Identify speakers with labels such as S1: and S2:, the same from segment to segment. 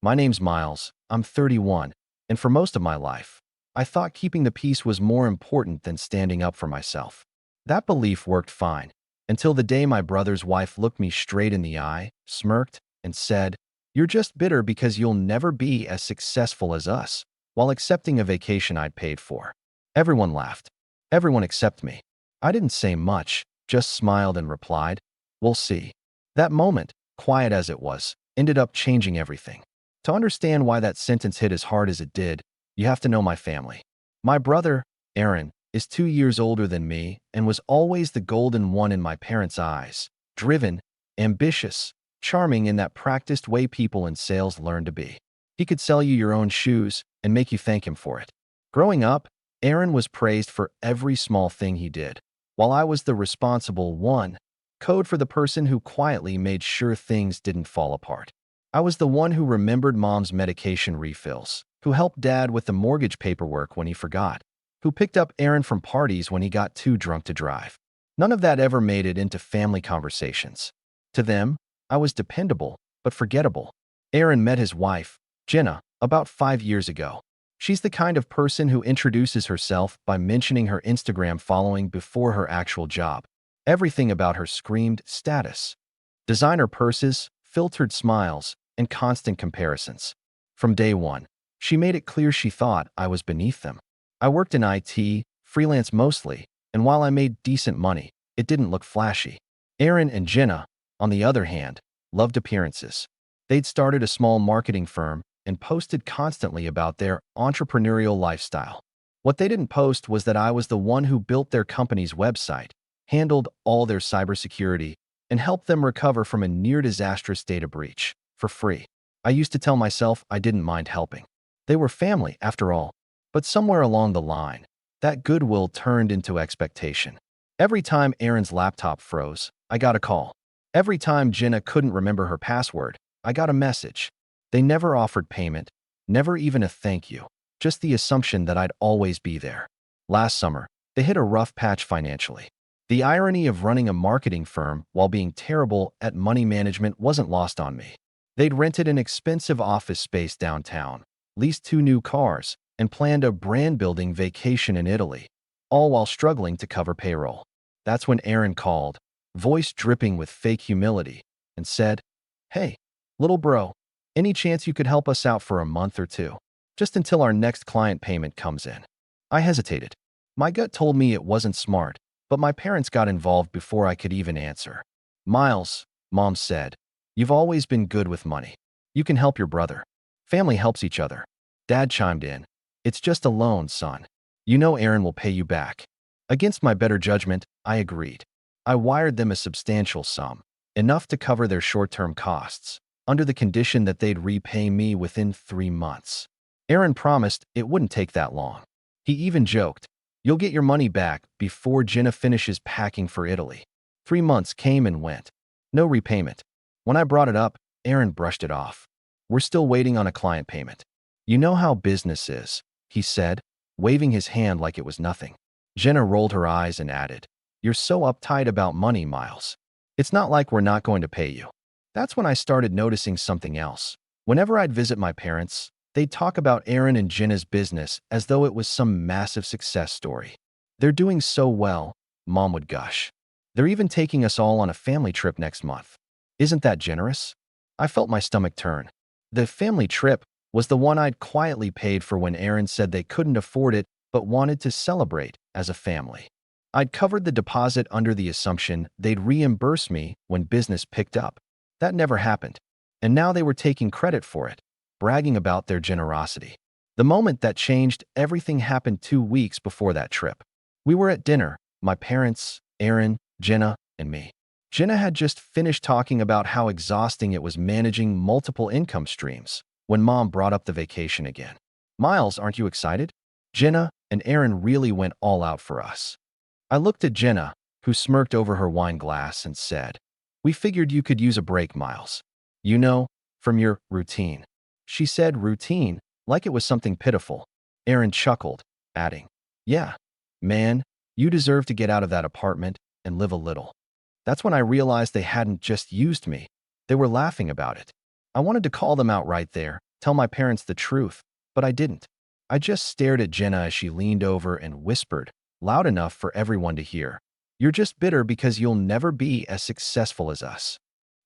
S1: My name's Miles. I'm 31, and for most of my life, I thought keeping the peace was more important than standing up for myself. That belief worked fine, until the day my brother's wife looked me straight in the eye, smirked, and said, "You're just bitter because you'll never be as successful as us," while accepting a vacation I'd paid for. Everyone laughed. Everyone except me. I didn't say much, just smiled and replied, "We'll see." That moment, quiet as it was, ended up changing everything. To understand why that sentence hit as hard as it did, you have to know my family. My brother, Aaron, is 2 years older than me and was always the golden one in my parents' eyes. Driven, ambitious, charming in that practiced way people in sales learn to be. He could sell you your own shoes and make you thank him for it. Growing up, Aaron was praised for every small thing he did, while I was the responsible one, code for the person who quietly made sure things didn't fall apart. I was the one who remembered mom's medication refills, who helped dad with the mortgage paperwork when he forgot, who picked up Aaron from parties when he got too drunk to drive. None of that ever made it into family conversations. To them, I was dependable, but forgettable. Aaron met his wife, Jenna, about 5 years ago. She's the kind of person who introduces herself by mentioning her Instagram following before her actual job. Everything about her screamed status. Designer purses, filtered smiles, and constant comparisons. From day one, she made it clear she thought I was beneath them. I worked in IT, freelance mostly, and while I made decent money, it didn't look flashy. Aaron and Jenna, on the other hand, loved appearances. They'd started a small marketing firm and posted constantly about their entrepreneurial lifestyle. What they didn't post was that I was the one who built their company's website, handled all their cybersecurity, and helped them recover from a near-disastrous data breach for free. I used to tell myself I didn't mind helping. They were family, after all. But somewhere along the line, that goodwill turned into expectation. Every time Aaron's laptop froze, I got a call. Every time Jenna couldn't remember her password, I got a message. They never offered payment, never even a thank you, just the assumption that I'd always be there. Last summer, they hit a rough patch financially. The irony of running a marketing firm while being terrible at money management wasn't lost on me. They'd rented an expensive office space downtown, leased 2 new cars, and planned a brand-building vacation in Italy, all while struggling to cover payroll. That's when Aaron called, voice dripping with fake humility, and said, "Hey, little bro, any chance you could help us out for a month or two, just until our next client payment comes in?" I hesitated. My gut told me it wasn't smart, but my parents got involved before I could even answer. "Miles," Mom said, "you've always been good with money. You can help your brother. Family helps each other." Dad chimed in, "It's just a loan, son. You know Aaron will pay you back." Against my better judgment, I agreed. I wired them a substantial sum, enough to cover their short-term costs, under the condition that they'd repay me within 3 months. Aaron promised it wouldn't take that long. He even joked, "You'll get your money back before Jenna finishes packing for Italy." 3 months came and went. No repayment. When I brought it up, Aaron brushed it off. "We're still waiting on a client payment. You know how business is," he said, waving his hand like it was nothing. Jenna rolled her eyes and added, "You're so uptight about money, Miles. It's not like we're not going to pay you." That's when I started noticing something else. Whenever I'd visit my parents, they'd talk about Aaron and Jenna's business as though it was some massive success story. "They're doing so well," Mom would gush. "They're even taking us all on a family trip next month. Isn't that generous?" I felt my stomach turn. The family trip was the one I'd quietly paid for when Aaron said they couldn't afford it but wanted to celebrate as a family. I'd covered the deposit under the assumption they'd reimburse me when business picked up. That never happened, and now they were taking credit for it, bragging about their generosity. The moment that changed everything happened 2 weeks before that trip. We were at dinner, my parents, Aaron, Jenna, and me. Jenna had just finished talking about how exhausting it was managing multiple income streams when Mom brought up the vacation again. "Miles, aren't you excited?" Jenna and Aaron really went all out for us. I looked at Jenna, who smirked over her wine glass, and said, "We figured you could use a break, Miles. You know, from your routine." She said routine like it was something pitiful. Aaron chuckled, adding, "Yeah, man, you deserve to get out of that apartment and live a little." That's when I realized they hadn't just used me. They were laughing about it. I wanted to call them out right there, tell my parents the truth, but I didn't. I just stared at Jenna as she leaned over and whispered, loud enough for everyone to hear, "You're just bitter because you'll never be as successful as us."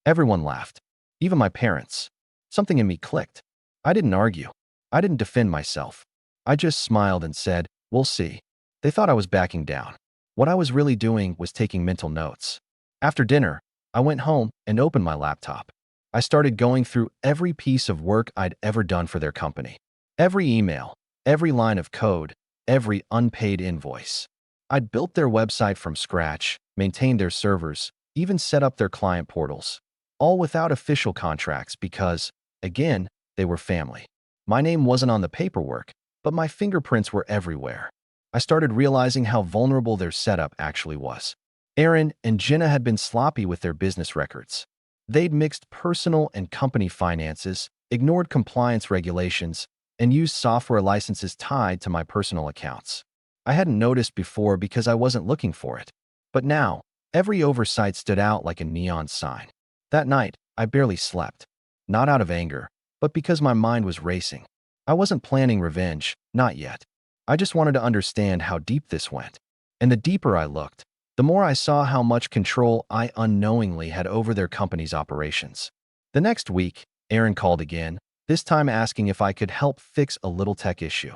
S1: Everyone laughed, even my parents. Something in me clicked. I didn't argue. I didn't defend myself. I just smiled and said, "We'll see." They thought I was backing down. What I was really doing was taking mental notes. After dinner, I went home and opened my laptop. I started going through every piece of work I'd ever done for their company. Every email, every line of code, every unpaid invoice. I'd built their website from scratch, maintained their servers, even set up their client portals. All without official contracts because, again, they were family. My name wasn't on the paperwork, but my fingerprints were everywhere. I started realizing how vulnerable their setup actually was. Aaron and Jenna had been sloppy with their business records. They'd mixed personal and company finances, ignored compliance regulations, and used software licenses tied to my personal accounts. I hadn't noticed before because I wasn't looking for it. But now, every oversight stood out like a neon sign. That night, I barely slept. Not out of anger, but because my mind was racing. I wasn't planning revenge, not yet. I just wanted to understand how deep this went. And the deeper I looked, the more I saw how much control I unknowingly had over their company's operations. The next week, Aaron called again, this time asking if I could help fix a little tech issue.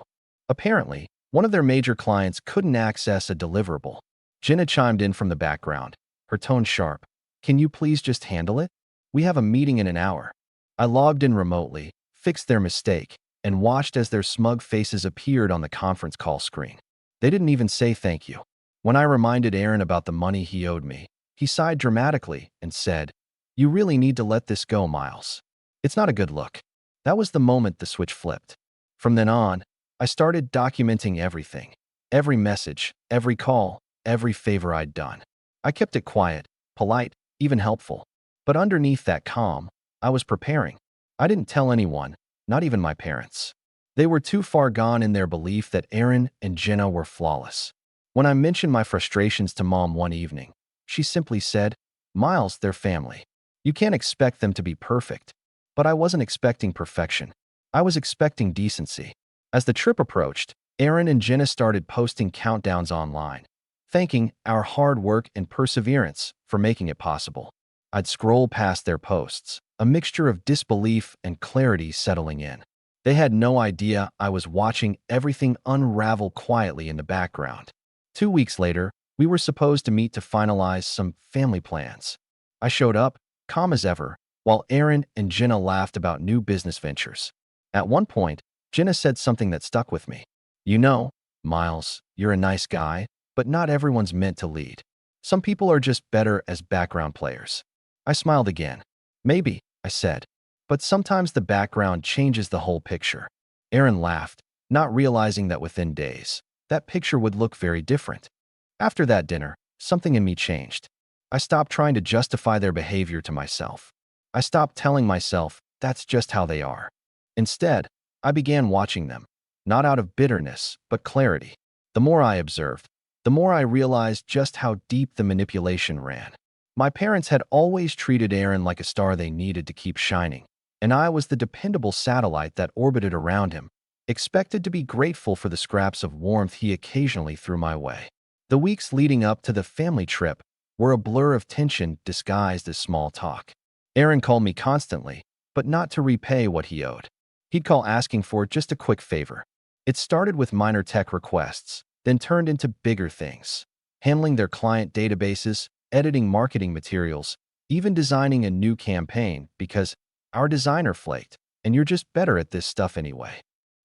S1: Apparently, one of their major clients couldn't access a deliverable. Jenna chimed in from the background, her tone sharp. "Can you please just handle it? We have a meeting in an hour." I logged in remotely, fixed their mistake, and watched as their smug faces appeared on the conference call screen. They didn't even say thank you. When I reminded Aaron about the money he owed me, he sighed dramatically and said, "You really need to let this go, Miles. It's not a good look." That was the moment the switch flipped. From then on, I started documenting everything. Every message, every call, every favor I'd done. I kept it quiet, polite, even helpful. But underneath that calm, I was preparing. I didn't tell anyone, not even my parents. They were too far gone in their belief that Aaron and Jenna were flawless. When I mentioned my frustrations to Mom one evening, she simply said, "Miles, they're family. You can't expect them to be perfect." But I wasn't expecting perfection. I was expecting decency. As the trip approached, Aaron and Jenna started posting countdowns online, thanking our hard work and perseverance for making it possible. I'd scroll past their posts, a mixture of disbelief and clarity settling in. They had no idea I was watching everything unravel quietly in the background. 2 weeks later, we were supposed to meet to finalize some family plans. I showed up, calm as ever, while Aaron and Jenna laughed about new business ventures. At one point, Jenna said something that stuck with me. "You know, Miles, you're a nice guy, but not everyone's meant to lead. Some people are just better as background players." I smiled again. "Maybe," I said, "but sometimes the background changes the whole picture." Aaron laughed, not realizing that within days, that picture would look very different. After that dinner, something in me changed. I stopped trying to justify their behavior to myself. I stopped telling myself, that's just how they are. Instead, I began watching them, not out of bitterness, but clarity. The more I observed, the more I realized just how deep the manipulation ran. My parents had always treated Aaron like a star they needed to keep shining, and I was the dependable satellite that orbited around him, expected to be grateful for the scraps of warmth he occasionally threw my way. The weeks leading up to the family trip were a blur of tension disguised as small talk. Aaron called me constantly, but not to repay what he owed. He'd call asking for just a quick favor. It started with minor tech requests, then turned into bigger things. Handling their client databases, editing marketing materials, even designing a new campaign because our designer flaked, and you're just better at this stuff anyway.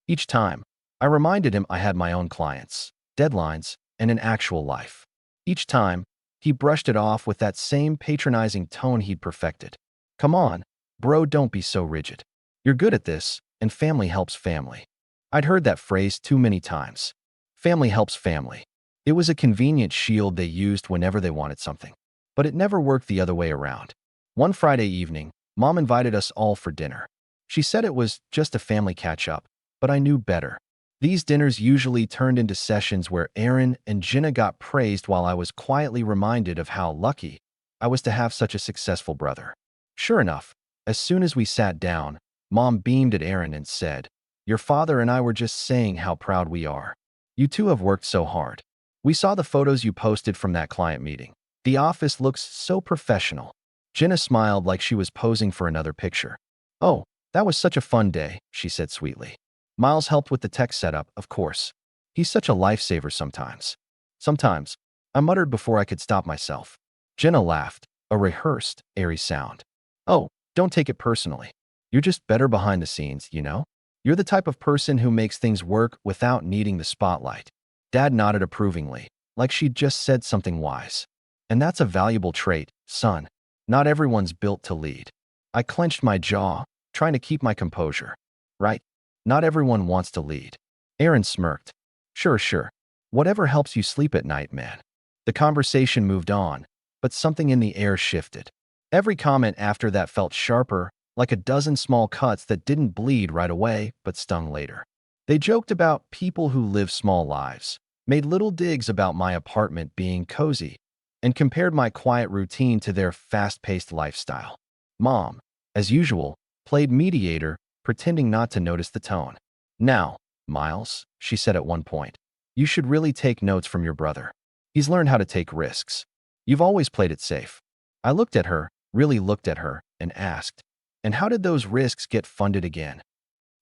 S1: Each time, I reminded him I had my own clients, deadlines, and an actual life. Each time, he brushed it off with that same patronizing tone he'd perfected. "Come on, bro, don't be so rigid. You're good at this, and family helps family." I'd heard that phrase too many times. Family helps family. It was a convenient shield they used whenever they wanted something. But it never worked the other way around. One Friday evening, Mom invited us all for dinner. She said it was just a family catch-up, but I knew better. These dinners usually turned into sessions where Aaron and Jenna got praised while I was quietly reminded of how lucky I was to have such a successful brother. Sure enough, as soon as we sat down, Mom beamed at Aaron and said, "Your father and I were just saying how proud we are. You two have worked so hard. We saw the photos you posted from that client meeting. The office looks so professional." Jenna smiled like she was posing for another picture. "Oh, that was such a fun day," she said sweetly. "Miles helped with the tech setup, of course. He's such a lifesaver sometimes." "Sometimes," I muttered before I could stop myself. Jenna laughed, a rehearsed, airy sound. "Oh, don't take it personally. You're just better behind the scenes, you know? You're the type of person who makes things work without needing the spotlight." Dad nodded approvingly, like she'd just said something wise. "And that's a valuable trait, son. Not everyone's built to lead." I clenched my jaw, trying to keep my composure. "Right? Not everyone wants to lead." Aaron smirked. Sure, sure. Whatever helps you sleep at night, man." The conversation moved on, but something in the air shifted. Every comment after that felt sharper, like a dozen small cuts that didn't bleed right away but stung later. They joked about people who live small lives, made little digs about my apartment being cozy, and compared my quiet routine to their fast-paced lifestyle. Mom, as usual, played mediator, pretending not to notice the tone. "Now, Miles," she said at one point, "you should really take notes from your brother. He's learned how to take risks. You've always played it safe." I looked at her, really looked at her, and asked, "And how did those risks get funded again?"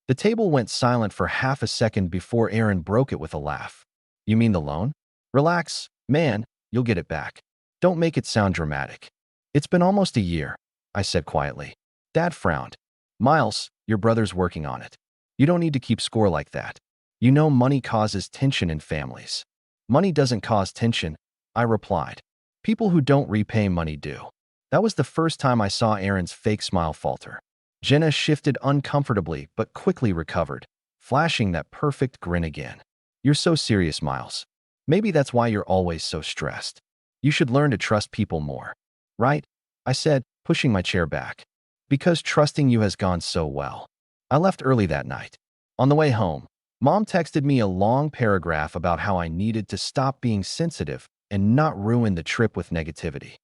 S1: The table went silent for half a second before Aaron broke it with a laugh. "You mean the loan? Relax, man, you'll get it back. Don't make it sound dramatic." "It's been almost a year," I said quietly. Dad frowned. "Miles, your brother's working on it. You don't need to keep score like that. You know money causes tension in families." "Money doesn't cause tension," I replied. "People who don't repay money do." That was the first time I saw Aaron's fake smile falter. Jenna shifted uncomfortably but quickly recovered, flashing that perfect grin again. "You're so serious, Miles. Maybe that's why you're always so stressed. You should learn to trust people more." "Right?" I said, pushing my chair back. "Because trusting you has gone so well." I left early that night. On the way home, Mom texted me a long paragraph about how I needed to stop being sensitive and not ruin the trip with negativity.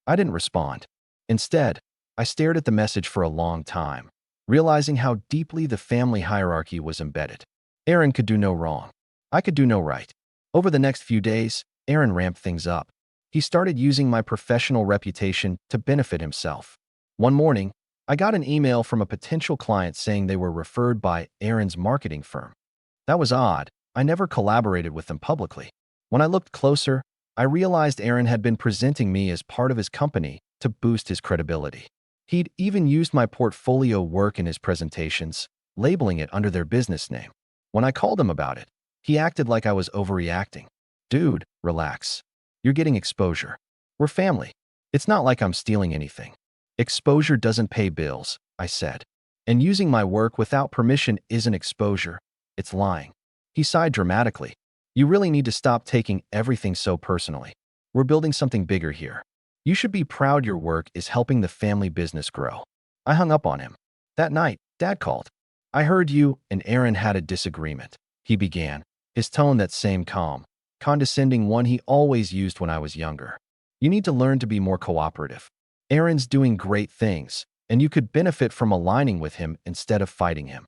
S1: I didn't respond. Instead, I stared at the message for a long time, realizing how deeply the family hierarchy was embedded. Aaron could do no wrong. I could do no right. Over the next few days, Aaron ramped things up. He started using my professional reputation to benefit himself. One morning, I got an email from a potential client saying they were referred by Aaron's marketing firm. That was odd. I never collaborated with them publicly. When I looked closer, I realized Aaron had been presenting me as part of his company to boost his credibility. He'd even used my portfolio work in his presentations, labeling it under their business name. When I called him about it, he acted like I was overreacting. "Dude, relax. You're getting exposure. We're family. It's not like I'm stealing anything." "Exposure doesn't pay bills," I said. "And using my work without permission isn't exposure. It's lying." He sighed dramatically. "You really need to stop taking everything so personally. We're building something bigger here. You should be proud your work is helping the family business grow." I hung up on him. That night, Dad called. "I heard you and Aaron had a disagreement," he began, his tone that same calm, condescending one he always used when I was younger. "You need to learn to be more cooperative. Aaron's doing great things, and you could benefit from aligning with him instead of fighting him."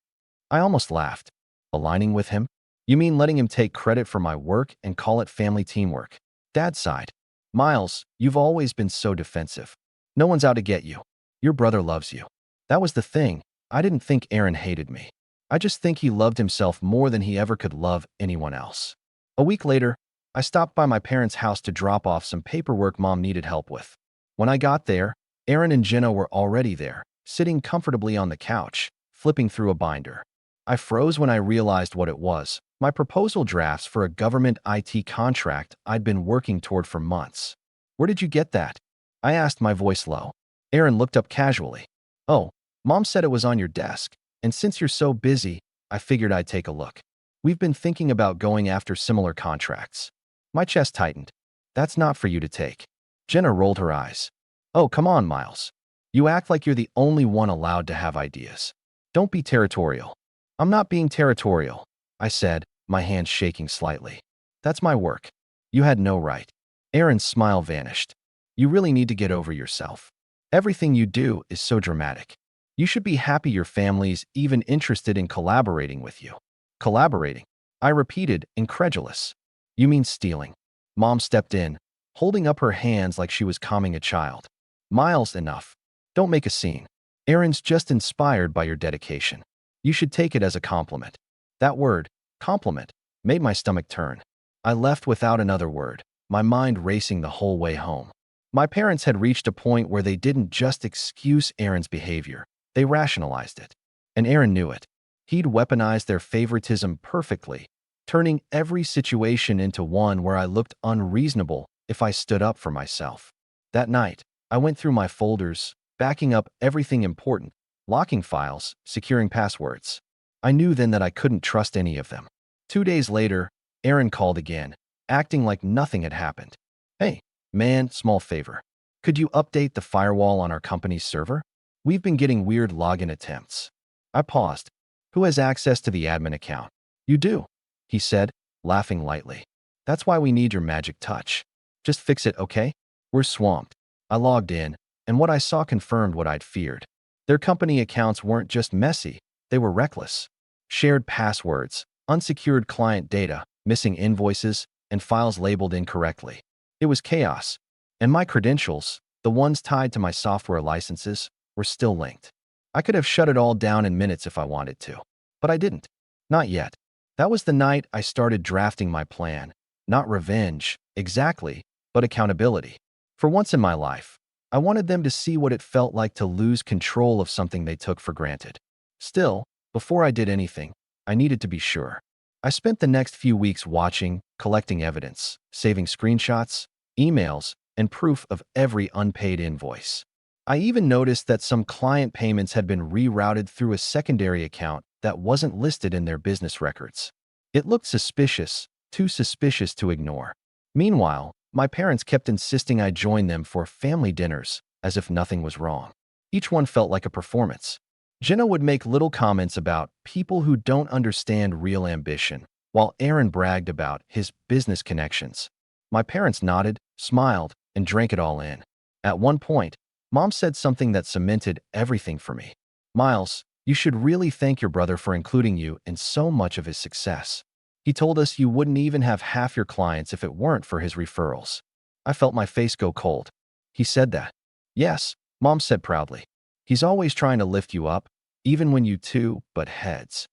S1: I almost laughed. "Aligning with him? You mean letting him take credit for my work and call it family teamwork?" Dad sighed. "Miles, you've always been so defensive. No one's out to get you. Your brother loves you." That was the thing. I didn't think Aaron hated me. I just think he loved himself more than he ever could love anyone else. A week later, I stopped by my parents' house to drop off some paperwork Mom needed help with. When I got there, Aaron and Jenna were already there, sitting comfortably on the couch, flipping through a binder. I froze when I realized what it was: my proposal drafts for a government IT contract I'd been working toward for months. "Where did you get that?" I asked, my voice low. Aaron looked up casually. "Oh, Mom said it was on your desk, and since you're so busy, I figured I'd take a look. We've been thinking about going after similar contracts." My chest tightened. "That's not for you to take." Jenna rolled her eyes. "Oh, come on, Miles. You act like you're the only one allowed to have ideas. Don't be territorial." "I'm not being territorial," I said, my hands shaking slightly. "That's my work. You had no right." Aaron's smile vanished. "You really need to get over yourself. Everything you do is so dramatic. You should be happy your family's even interested in collaborating with you. Collaborating? I repeated, incredulous. You mean stealing? Mom stepped in, holding up her hands like she was calming a child. Miles, enough. Don't make a scene. Aaron's just inspired by your dedication. You should take it as a compliment. That word, compliment, made my stomach turn. I left without another word, my mind racing the whole way home. My parents had reached a point where they didn't just excuse Aaron's behavior, they rationalized it. And Aaron knew it. He'd weaponized their favoritism perfectly, turning every situation into one where I looked unreasonable if I stood up for myself. That night, I went through my folders, backing up everything important, locking files, securing passwords. I knew then that I couldn't trust any of them. 2 days later, Aaron called again, acting like nothing had happened. Hey, man, small favor. Could you update the firewall on our company's server? We've been getting weird login attempts. I paused. Who has access to the admin account? You do, he said, laughing lightly. That's why we need your magic touch. Just fix it, okay? We're swamped. I logged in, and what I saw confirmed what I'd feared. Their company accounts weren't just messy, they were reckless. Shared passwords, unsecured client data, missing invoices, and files labeled incorrectly. It was chaos. And my credentials, the ones tied to my software licenses, were still linked. I could have shut it all down in minutes if I wanted to. But I didn't. Not yet. That was the night I started drafting my plan. Not revenge, exactly, but accountability. For once in my life, I wanted them to see what it felt like to lose control of something they took for granted. Still, before I did anything, I needed to be sure. I spent the next few weeks watching, collecting evidence, saving screenshots, emails, and proof of every unpaid invoice. I even noticed that some client payments had been rerouted through a secondary account that wasn't listed in their business records. It looked suspicious, too suspicious to ignore. Meanwhile, my parents kept insisting I join them for family dinners, as if nothing was wrong. Each one felt like a performance. Jenna would make little comments about people who don't understand real ambition, while Aaron bragged about his business connections. My parents nodded, smiled, and drank it all in. At one point, Mom said something that cemented everything for me. Miles, you should really thank your brother for including you in so much of his success. He told us you wouldn't even have half your clients if it weren't for his referrals. I felt my face go cold. He said that. Yes, Mom said proudly. He's always trying to lift you up, even when you two butt heads.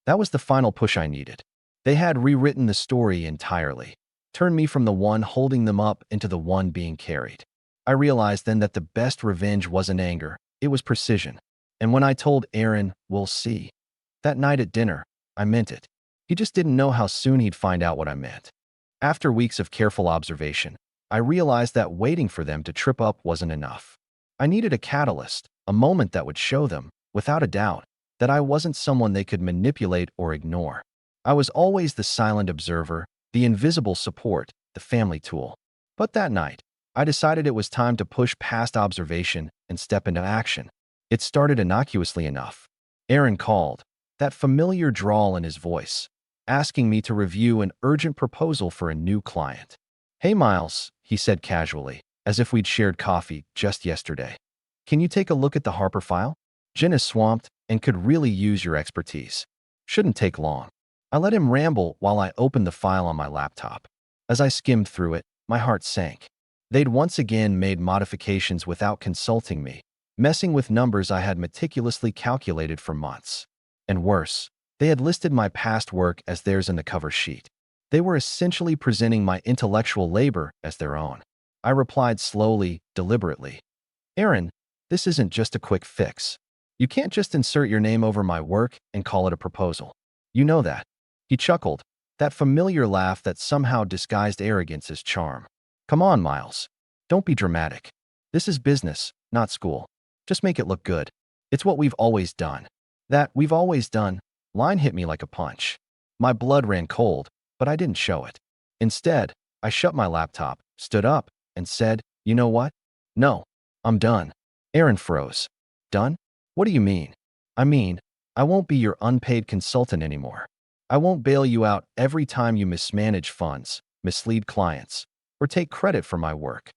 S1: That was the final push I needed. They had rewritten the story entirely, turned me from the one holding them up into the one being carried. I realized then that the best revenge wasn't anger, it was precision. And when I told Aaron, we'll see, that night at dinner, I meant it. He just didn't know how soon he'd find out what I meant. After weeks of careful observation, I realized that waiting for them to trip up wasn't enough. I needed a catalyst, a moment that would show them, without a doubt, that I wasn't someone they could manipulate or ignore. I was always the silent observer, the invisible support, the family tool. But that night, I decided it was time to push past observation and step into action. It started innocuously enough. Aaron called, that familiar drawl in his voice, asking me to review an urgent proposal for a new client. Hey Miles, he said casually, as if we'd shared coffee just yesterday. Can you take a look at the Harper file? Jen is swamped and could really use your expertise. Shouldn't take long. I let him ramble while I opened the file on my laptop. As I skimmed through it, my heart sank. They'd once again made modifications without consulting me, messing with numbers I had meticulously calculated for months. And worse, they had listed my past work as theirs in the cover sheet. They were essentially presenting my intellectual labor as their own. I replied slowly, deliberately. Aaron, this isn't just a quick fix. You can't just insert your name over my work and call it a proposal. You know that. He chuckled, that familiar laugh that somehow disguised arrogance as charm. Come on, Miles. Don't be dramatic. This is business, not school. Just make it look good. It's what we've always done. That we've always done line hit me like a punch. My blood ran cold, but I didn't show it. Instead, I shut my laptop, stood up, and said, you know what? No, I'm done. Aaron froze. Done? What do you mean? I mean, I won't be your unpaid consultant anymore. I won't bail you out every time you mismanage funds, mislead clients, or take credit for my work.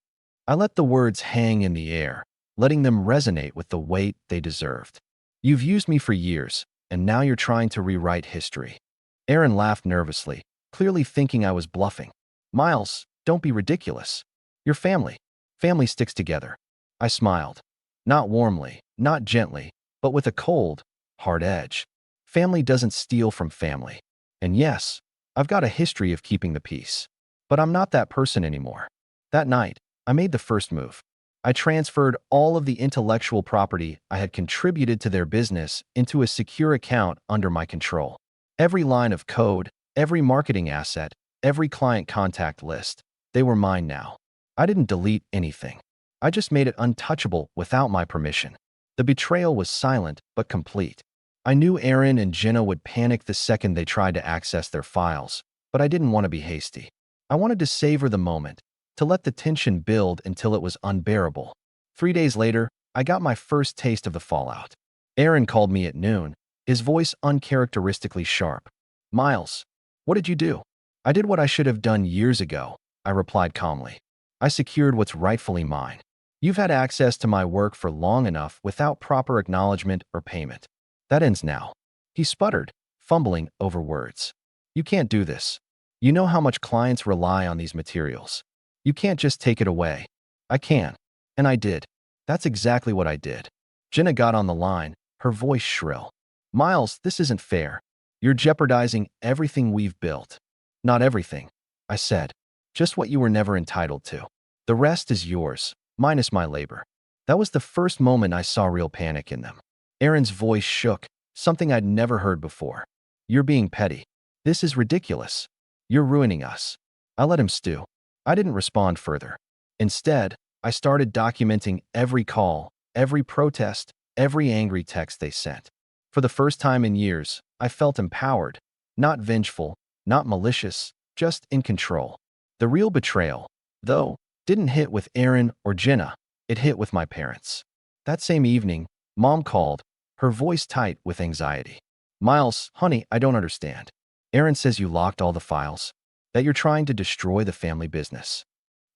S1: I let the words hang in the air, letting them resonate with the weight they deserved. You've used me for years, and now you're trying to rewrite history. Aaron laughed nervously, clearly thinking I was bluffing. Miles, don't be ridiculous. You're family. Family sticks together. I smiled. Not warmly, not gently, but with a cold, hard edge. Family doesn't steal from family. And yes, I've got a history of keeping the peace. But I'm not that person anymore. That night, I made the first move. I transferred all of the intellectual property I had contributed to their business into a secure account under my control. Every line of code, every marketing asset, every client contact list, they were mine now. I didn't delete anything. I just made it untouchable without my permission. The betrayal was silent but complete. I knew Aaron and Jenna would panic the second they tried to access their files, but I didn't want to be hasty. I wanted to savor the moment, to let the tension build until it was unbearable. 3 days later, I got my first taste of the fallout. Aaron called me at noon, his voice uncharacteristically sharp. Miles, what did you do? I did what I should have done years ago, I replied calmly. I secured what's rightfully mine. You've had access to my work for long enough without proper acknowledgement or payment. That ends now. He sputtered, fumbling over words. You can't do this. You know how much clients rely on these materials. You can't just take it away. I can. And I did. That's exactly what I did. Jenna got on the line, her voice shrill. Miles, this isn't fair. You're jeopardizing everything we've built. Not everything, I said. Just what you were never entitled to. The rest is yours, minus my labor. That was the first moment I saw real panic in them. Aaron's voice shook, something I'd never heard before. You're being petty. This is ridiculous. You're ruining us. I let him stew. I didn't respond further. Instead, I started documenting every call, every protest, every angry text they sent. For the first time in years, I felt empowered, not vengeful, not malicious, just in control. The real betrayal, though, didn't hit with Aaron or Jenna. It hit with my parents. That same evening, Mom called, her voice tight with anxiety. Miles, honey, I don't understand. Aaron says you locked all the files, that you're trying to destroy the family business.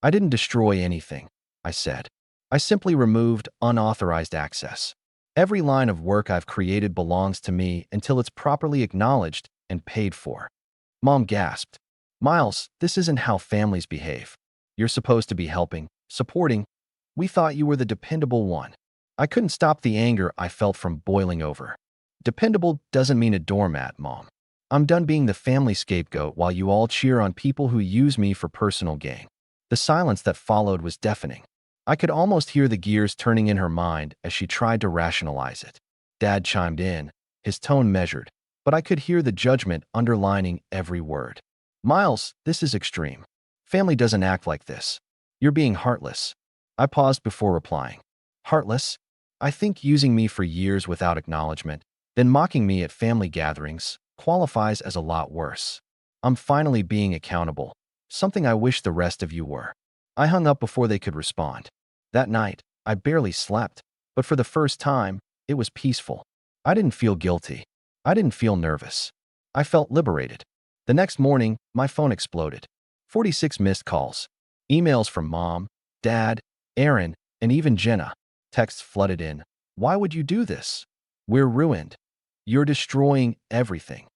S1: I didn't destroy anything, I said. I simply removed unauthorized access. Every line of work I've created belongs to me until it's properly acknowledged and paid for. Mom gasped. Miles, this isn't how families behave. You're supposed to be helping, supporting. We thought you were the dependable one. I couldn't stop the anger I felt from boiling over. Dependable doesn't mean a doormat, Mom. I'm done being the family scapegoat while you all cheer on people who use me for personal gain. The silence that followed was deafening. I could almost hear the gears turning in her mind as she tried to rationalize it. Dad chimed in, his tone measured, but I could hear the judgment underlining every word. Miles, this is extreme. Family doesn't act like this. You're being heartless. I paused before replying. Heartless? I think using me for years without acknowledgement, then mocking me at family gatherings, qualifies as a lot worse. I'm finally being accountable, something I wish the rest of you were. I hung up before they could respond. That night, I barely slept, but for the first time, it was peaceful. I didn't feel guilty. I didn't feel nervous. I felt liberated. The next morning, my phone exploded. 46 missed calls. Emails from Mom, Dad, Aaron, and even Jenna. Texts flooded in. Why would you do this? We're ruined. You're destroying everything.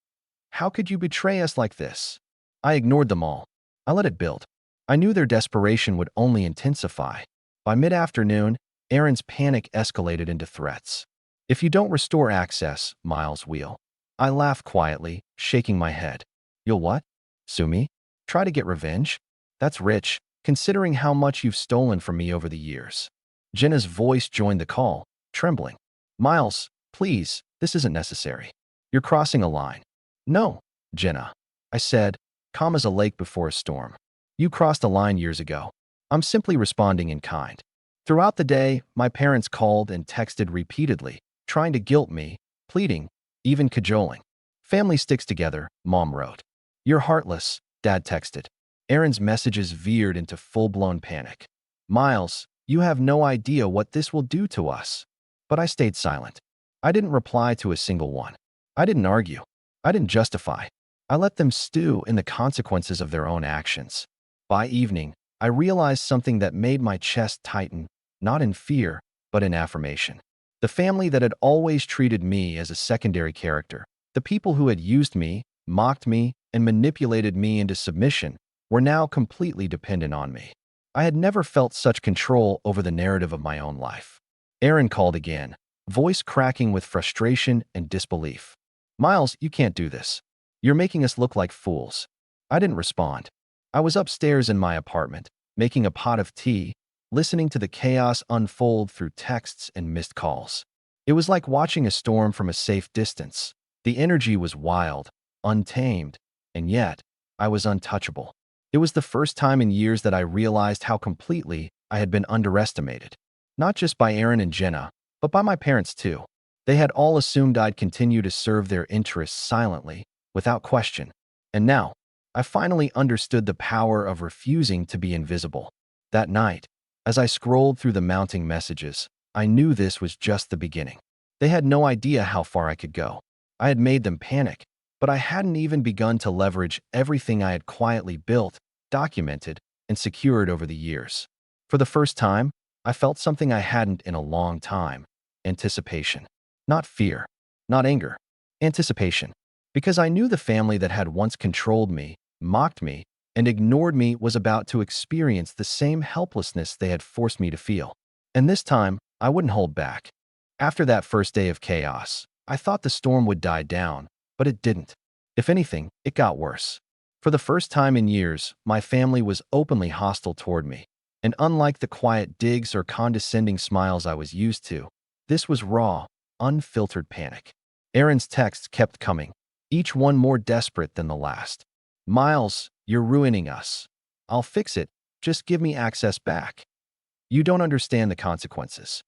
S1: How could you betray us like this? I ignored them all. I let it build. I knew their desperation would only intensify. By mid-afternoon, Aaron's panic escalated into threats. If you don't restore access, Miles will. I laughed quietly, shaking my head. You'll what? Sue me? Try to get revenge? That's rich, considering how much you've stolen from me over the years. Jenna's voice joined the call, trembling. Miles, please, this isn't necessary. You're crossing a line. No, Jenna, I said, calm as a lake before a storm. You crossed a line years ago. I'm simply responding in kind. Throughout the day, my parents called and texted repeatedly, trying to guilt me, pleading, even cajoling. Family sticks together, Mom wrote. You're heartless, Dad texted. Aaron's messages veered into full-blown panic. Miles, you have no idea what this will do to us. But I stayed silent. I didn't reply to a single one. I didn't argue. I didn't justify. I let them stew in the consequences of their own actions. By evening, I realized something that made my chest tighten, not in fear, but in affirmation. The family that had always treated me as a secondary character, the people who had used me, mocked me, and manipulated me into submission, were now completely dependent on me. I had never felt such control over the narrative of my own life. Aaron called again, voice cracking with frustration and disbelief. "Miles, you can't do this. You're making us look like fools." I didn't respond. I was upstairs in my apartment, making a pot of tea, listening to the chaos unfold through texts and missed calls. It was like watching a storm from a safe distance. The energy was wild, untamed, and yet I was untouchable. It was the first time in years that I realized how completely I had been underestimated. Not just by Aaron and Jenna, but by my parents too. They had all assumed I'd continue to serve their interests silently, without question. And now, I finally understood the power of refusing to be invisible. That night, as I scrolled through the mounting messages, I knew this was just the beginning. They had no idea how far I could go. I had made them panic, but I hadn't even begun to leverage everything I had quietly built, documented, and secured over the years. For the first time, I felt something I hadn't in a long time: anticipation. Not fear, not anger, anticipation. Because I knew the family that had once controlled me, mocked me, and ignored me was about to experience the same helplessness they had forced me to feel. And this time, I wouldn't hold back. After that first day of chaos, I thought the storm would die down, but it didn't. If anything, it got worse. For the first time in years, my family was openly hostile toward me. And unlike the quiet digs or condescending smiles I was used to, this was raw, unfiltered panic. Aaron's texts kept coming, each one more desperate than the last. "Miles, you're ruining us. I'll fix it. Just give me access back. You don't understand the consequences."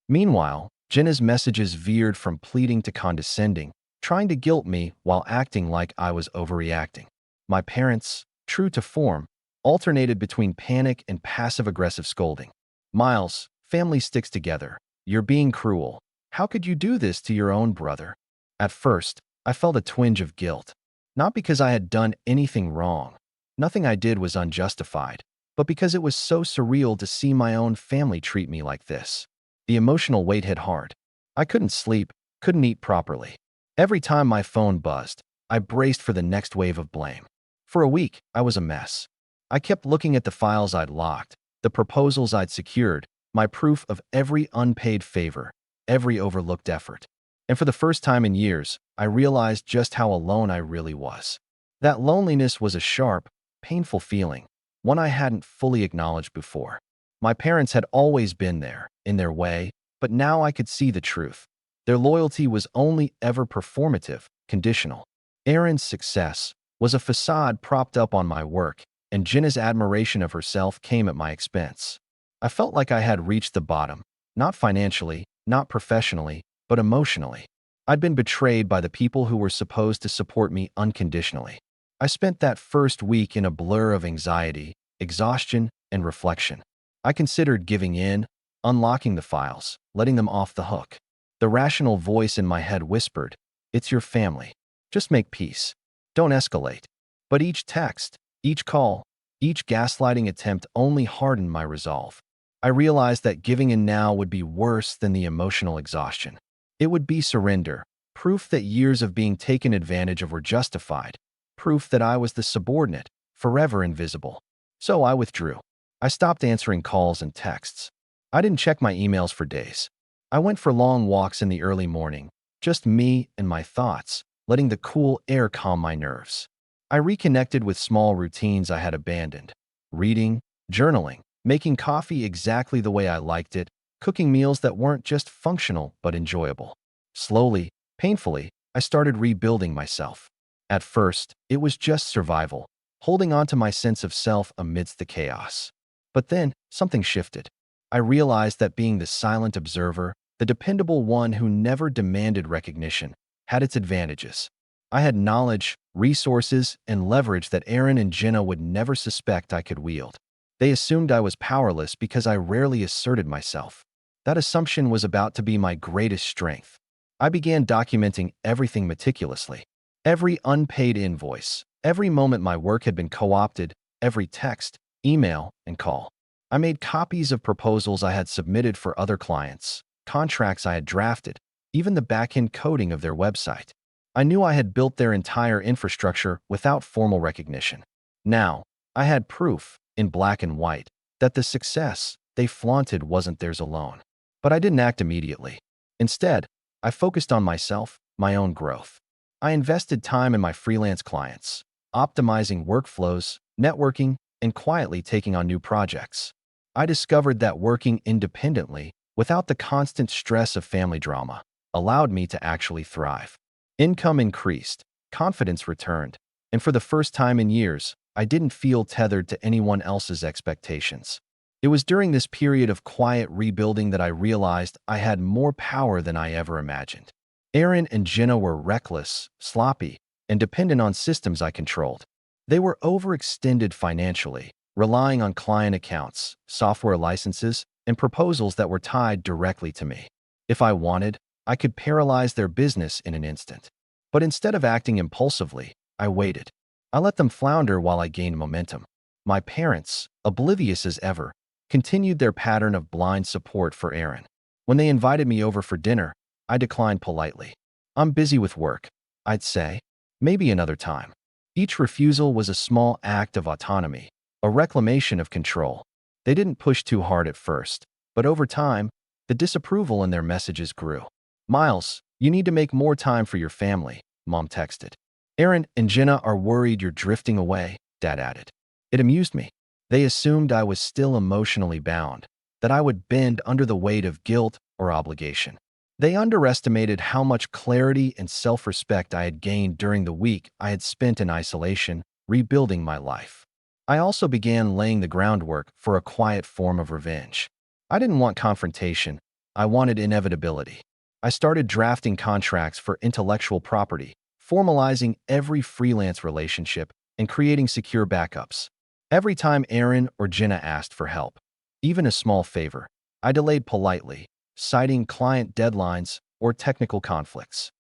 S1: Meanwhile, Jenna's messages veered from pleading to condescending, trying to guilt me while acting like I was overreacting. My parents, true to form, alternated between panic and passive-aggressive scolding. "Miles, family sticks together. You're being cruel. How could you do this to your own brother?" At first, I felt a twinge of guilt. Not because I had done anything wrong. Nothing I did was unjustified, but because it was so surreal to see my own family treat me like this. The emotional weight hit hard. I couldn't sleep, couldn't eat properly. Every time my phone buzzed, I braced for the next wave of blame. For a week, I was a mess. I kept looking at the files I'd locked, the proposals I'd secured, my proof of every unpaid favor, every overlooked effort. And for the first time in years, I realized just how alone I really was. That loneliness was a sharp, painful feeling, one I hadn't fully acknowledged before. My parents had always been there, in their way, but now I could see the truth. Their loyalty was only ever performative, conditional. Aaron's success was a facade propped up on my work, and Jenna's admiration of herself came at my expense. I felt like I had reached the bottom, not financially, not professionally, but emotionally. I'd been betrayed by the people who were supposed to support me unconditionally. I spent that first week in a blur of anxiety, exhaustion, and reflection. I considered giving in, unlocking the files, letting them off the hook. The rational voice in my head whispered, "It's your family. Just make peace. Don't escalate." But each text, each call, each gaslighting attempt only hardened my resolve. I realized that giving in now would be worse than the emotional exhaustion. It would be surrender, proof that years of being taken advantage of were justified, proof that I was the subordinate, forever invisible. So I withdrew. I stopped answering calls and texts. I didn't check my emails for days. I went for long walks in the early morning, just me and my thoughts, letting the cool air calm my nerves. I reconnected with small routines I had abandoned: reading, journaling, making coffee exactly the way I liked it, cooking meals that weren't just functional but enjoyable. Slowly, painfully, I started rebuilding myself. At first, it was just survival, holding on to my sense of self amidst the chaos. But then, something shifted. I realized that being the silent observer, the dependable one who never demanded recognition, had its advantages. I had knowledge, resources, and leverage that Aaron and Jenna would never suspect I could wield. They assumed I was powerless because I rarely asserted myself. That assumption was about to be my greatest strength. I began documenting everything meticulously. Every unpaid invoice, every moment my work had been co-opted, every text, email, and call. I made copies of proposals I had submitted for other clients, contracts I had drafted, even the back-end coding of their website. I knew I had built their entire infrastructure without formal recognition. Now, I had proof, in black and white, that the success they flaunted wasn't theirs alone. But I didn't act immediately. Instead, I focused on myself, my own growth. I invested time in my freelance clients, optimizing workflows, networking, and quietly taking on new projects. I discovered that working independently, without the constant stress of family drama, allowed me to actually thrive. Income increased, confidence returned, and for the first time in years, I didn't feel tethered to anyone else's expectations. It was during this period of quiet rebuilding that I realized I had more power than I ever imagined. Aaron and Jenna were reckless, sloppy, and dependent on systems I controlled. They were overextended financially, relying on client accounts, software licenses, and proposals that were tied directly to me. If I wanted, I could paralyze their business in an instant. But instead of acting impulsively, I waited. I let them flounder while I gained momentum. My parents, oblivious as ever, continued their pattern of blind support for Aaron. When they invited me over for dinner, I declined politely. "I'm busy with work," I'd say. "Maybe another time." Each refusal was a small act of autonomy, a reclamation of control. They didn't push too hard at first, but over time, the disapproval in their messages grew. "Miles, you need to make more time for your family," Mom texted. "Aaron and Jenna are worried you're drifting away," Dad added. It amused me. They assumed I was still emotionally bound, that I would bend under the weight of guilt or obligation. They underestimated how much clarity and self-respect I had gained during the week I had spent in isolation, rebuilding my life. I also began laying the groundwork for a quiet form of revenge. I didn't want confrontation. I wanted inevitability. I started drafting contracts for intellectual property, formalizing every freelance relationship, and creating secure backups. Every time Aaron or Jenna asked for help, even a small favor, I delayed politely, citing client deadlines or technical conflicts.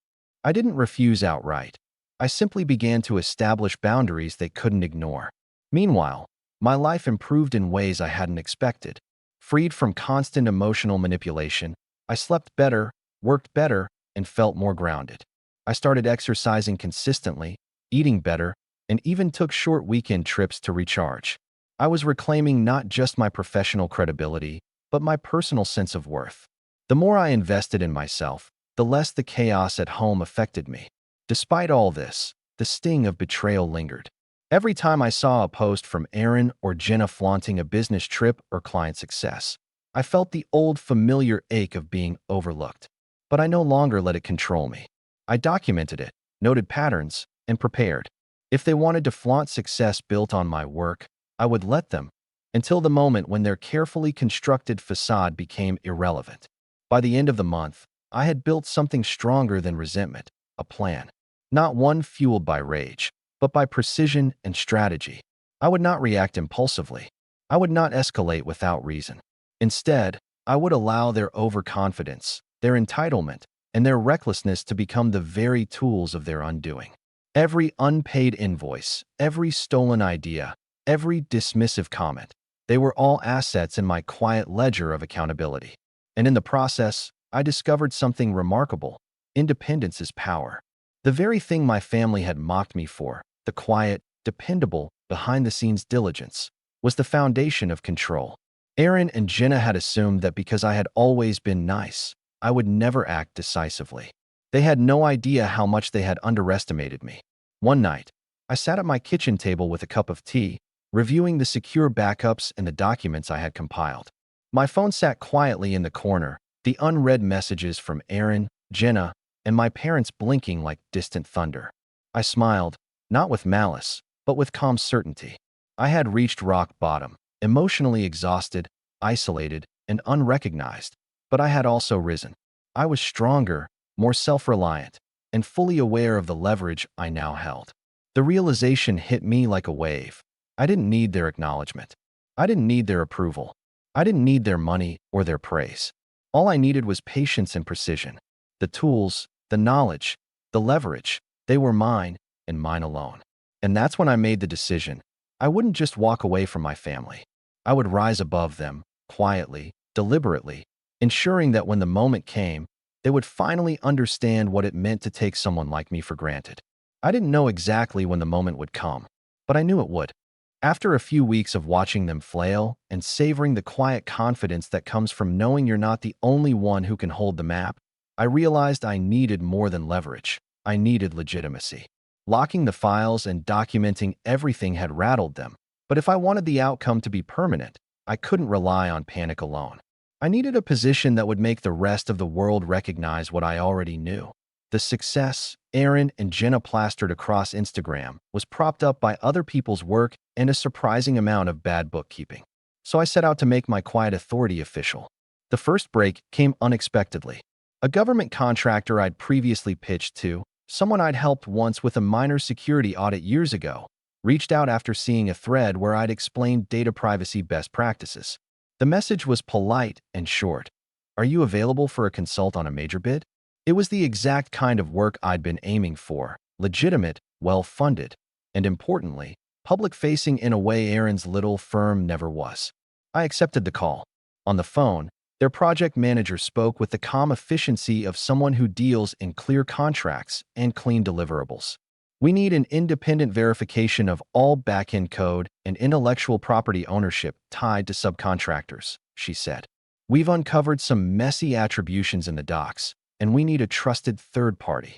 S1: I didn't refuse outright. I simply began to establish boundaries they couldn't ignore. Meanwhile, my life improved in ways I hadn't expected. Freed from constant emotional manipulation, I slept better, worked better, and felt more grounded. I started exercising consistently, eating better, and even took short weekend trips to recharge. I was reclaiming not just my professional credibility, but my personal sense of worth. The more I invested in myself, the less the chaos at home affected me. Despite all this, the sting of betrayal lingered. Every time I saw a post from Aaron or Jenna flaunting a business trip or client success, I felt the old familiar ache of being overlooked. But I no longer let it control me. I documented it, noted patterns, and prepared. If they wanted to flaunt success built on my work, I would let them, until the moment when their carefully constructed facade became irrelevant. By the end of the month, I had built something stronger than resentment, a plan. Not one fueled by rage, but by precision and strategy. I would not react impulsively. I would not escalate without reason. Instead, I would allow their overconfidence, their entitlement, and their recklessness to become the very tools of their undoing. Every unpaid invoice, every stolen idea, every dismissive comment, they were all assets in my quiet ledger of accountability. And in the process, I discovered something remarkable. Independence is power. The very thing my family had mocked me for, the quiet, dependable, behind-the-scenes diligence, was the foundation of control. Aaron and Jenna had assumed that because I had always been nice, I would never act decisively. They had no idea how much they had underestimated me. One night, I sat at my kitchen table with a cup of tea, reviewing the secure backups and the documents I had compiled. My phone sat quietly in the corner, the unread messages from Aaron, Jenna, and my parents blinking like distant thunder. I smiled, not with malice, but with calm certainty. I had reached rock bottom, emotionally exhausted, isolated, and unrecognized, but I had also risen. I was stronger, more self-reliant, and fully aware of the leverage I now held. The realization hit me like a wave. I didn't need their acknowledgement. I didn't need their approval. I didn't need their money or their praise. All I needed was patience and precision. The tools, the knowledge, the leverage, they were mine and mine alone. And that's when I made the decision. I wouldn't just walk away from my family. I would rise above them, quietly, deliberately, ensuring that when the moment came, they would finally understand what it meant to take someone like me for granted. I didn't know exactly when the moment would come, but I knew it would. After a few weeks of watching them flail and savoring the quiet confidence that comes from knowing you're not the only one who can hold the map, I realized I needed more than leverage. I needed legitimacy. Locking the files and documenting everything had rattled them, but if I wanted the outcome to be permanent, I couldn't rely on panic alone. I needed a position that would make the rest of the world recognize what I already knew. The success Aaron and Jenna plastered across Instagram was propped up by other people's work and a surprising amount of bad bookkeeping. So I set out to make my quiet authority official. The first break came unexpectedly. A government contractor I'd previously pitched to, someone I'd helped once with a minor security audit years ago, reached out after seeing a thread where I'd explained data privacy best practices. The message was polite and short. "Are you available for a consult on a major bid?" It was the exact kind of work I'd been aiming for, legitimate, well-funded, and importantly, public-facing in a way Aaron's little firm never was. I accepted the call. On the phone, their project manager spoke with the calm efficiency of someone who deals in clear contracts and clean deliverables. "We need an independent verification of all back-end code and intellectual property ownership tied to subcontractors," she said. "We've uncovered some messy attributions in the docs, and we need a trusted third party."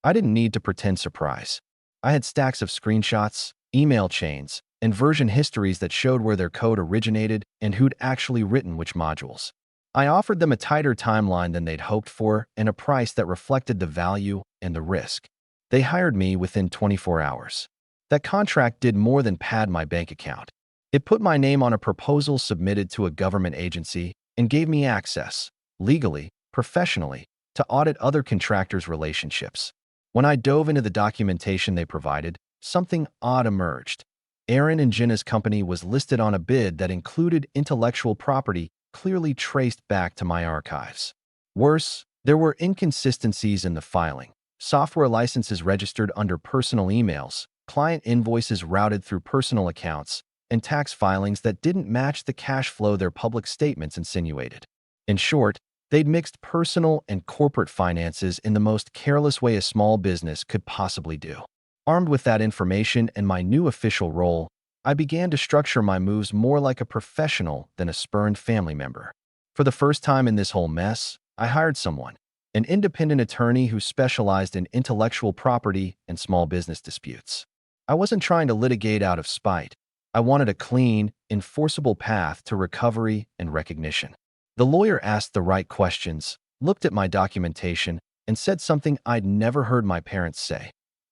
S1: I didn't need to pretend surprise. I had stacks of screenshots, email chains, and version histories that showed where their code originated and who'd actually written which modules. I offered them a tighter timeline than they'd hoped for and a price that reflected the value and the risk. They hired me within 24 hours. That contract did more than pad my bank account. It put my name on a proposal submitted to a government agency and gave me access, legally, professionally, to audit other contractors' relationships. When I dove into the documentation they provided, something odd emerged. Aaron and Jenna's company was listed on a bid that included intellectual property clearly traced back to my archives. Worse, there were inconsistencies in the filing. Software licenses registered under personal emails, client invoices routed through personal accounts, and tax filings that didn't match the cash flow their public statements insinuated. In short, they'd mixed personal and corporate finances in the most careless way a small business could possibly do. Armed with that information and my new official role, I began to structure my moves more like a professional than a spurned family member. For the first time in this whole mess, I hired someone, an independent attorney who specialized in intellectual property and small business disputes. I wasn't trying to litigate out of spite. I wanted a clean, enforceable path to recovery and recognition. The lawyer asked the right questions, looked at my documentation, and said something I'd never heard my parents say.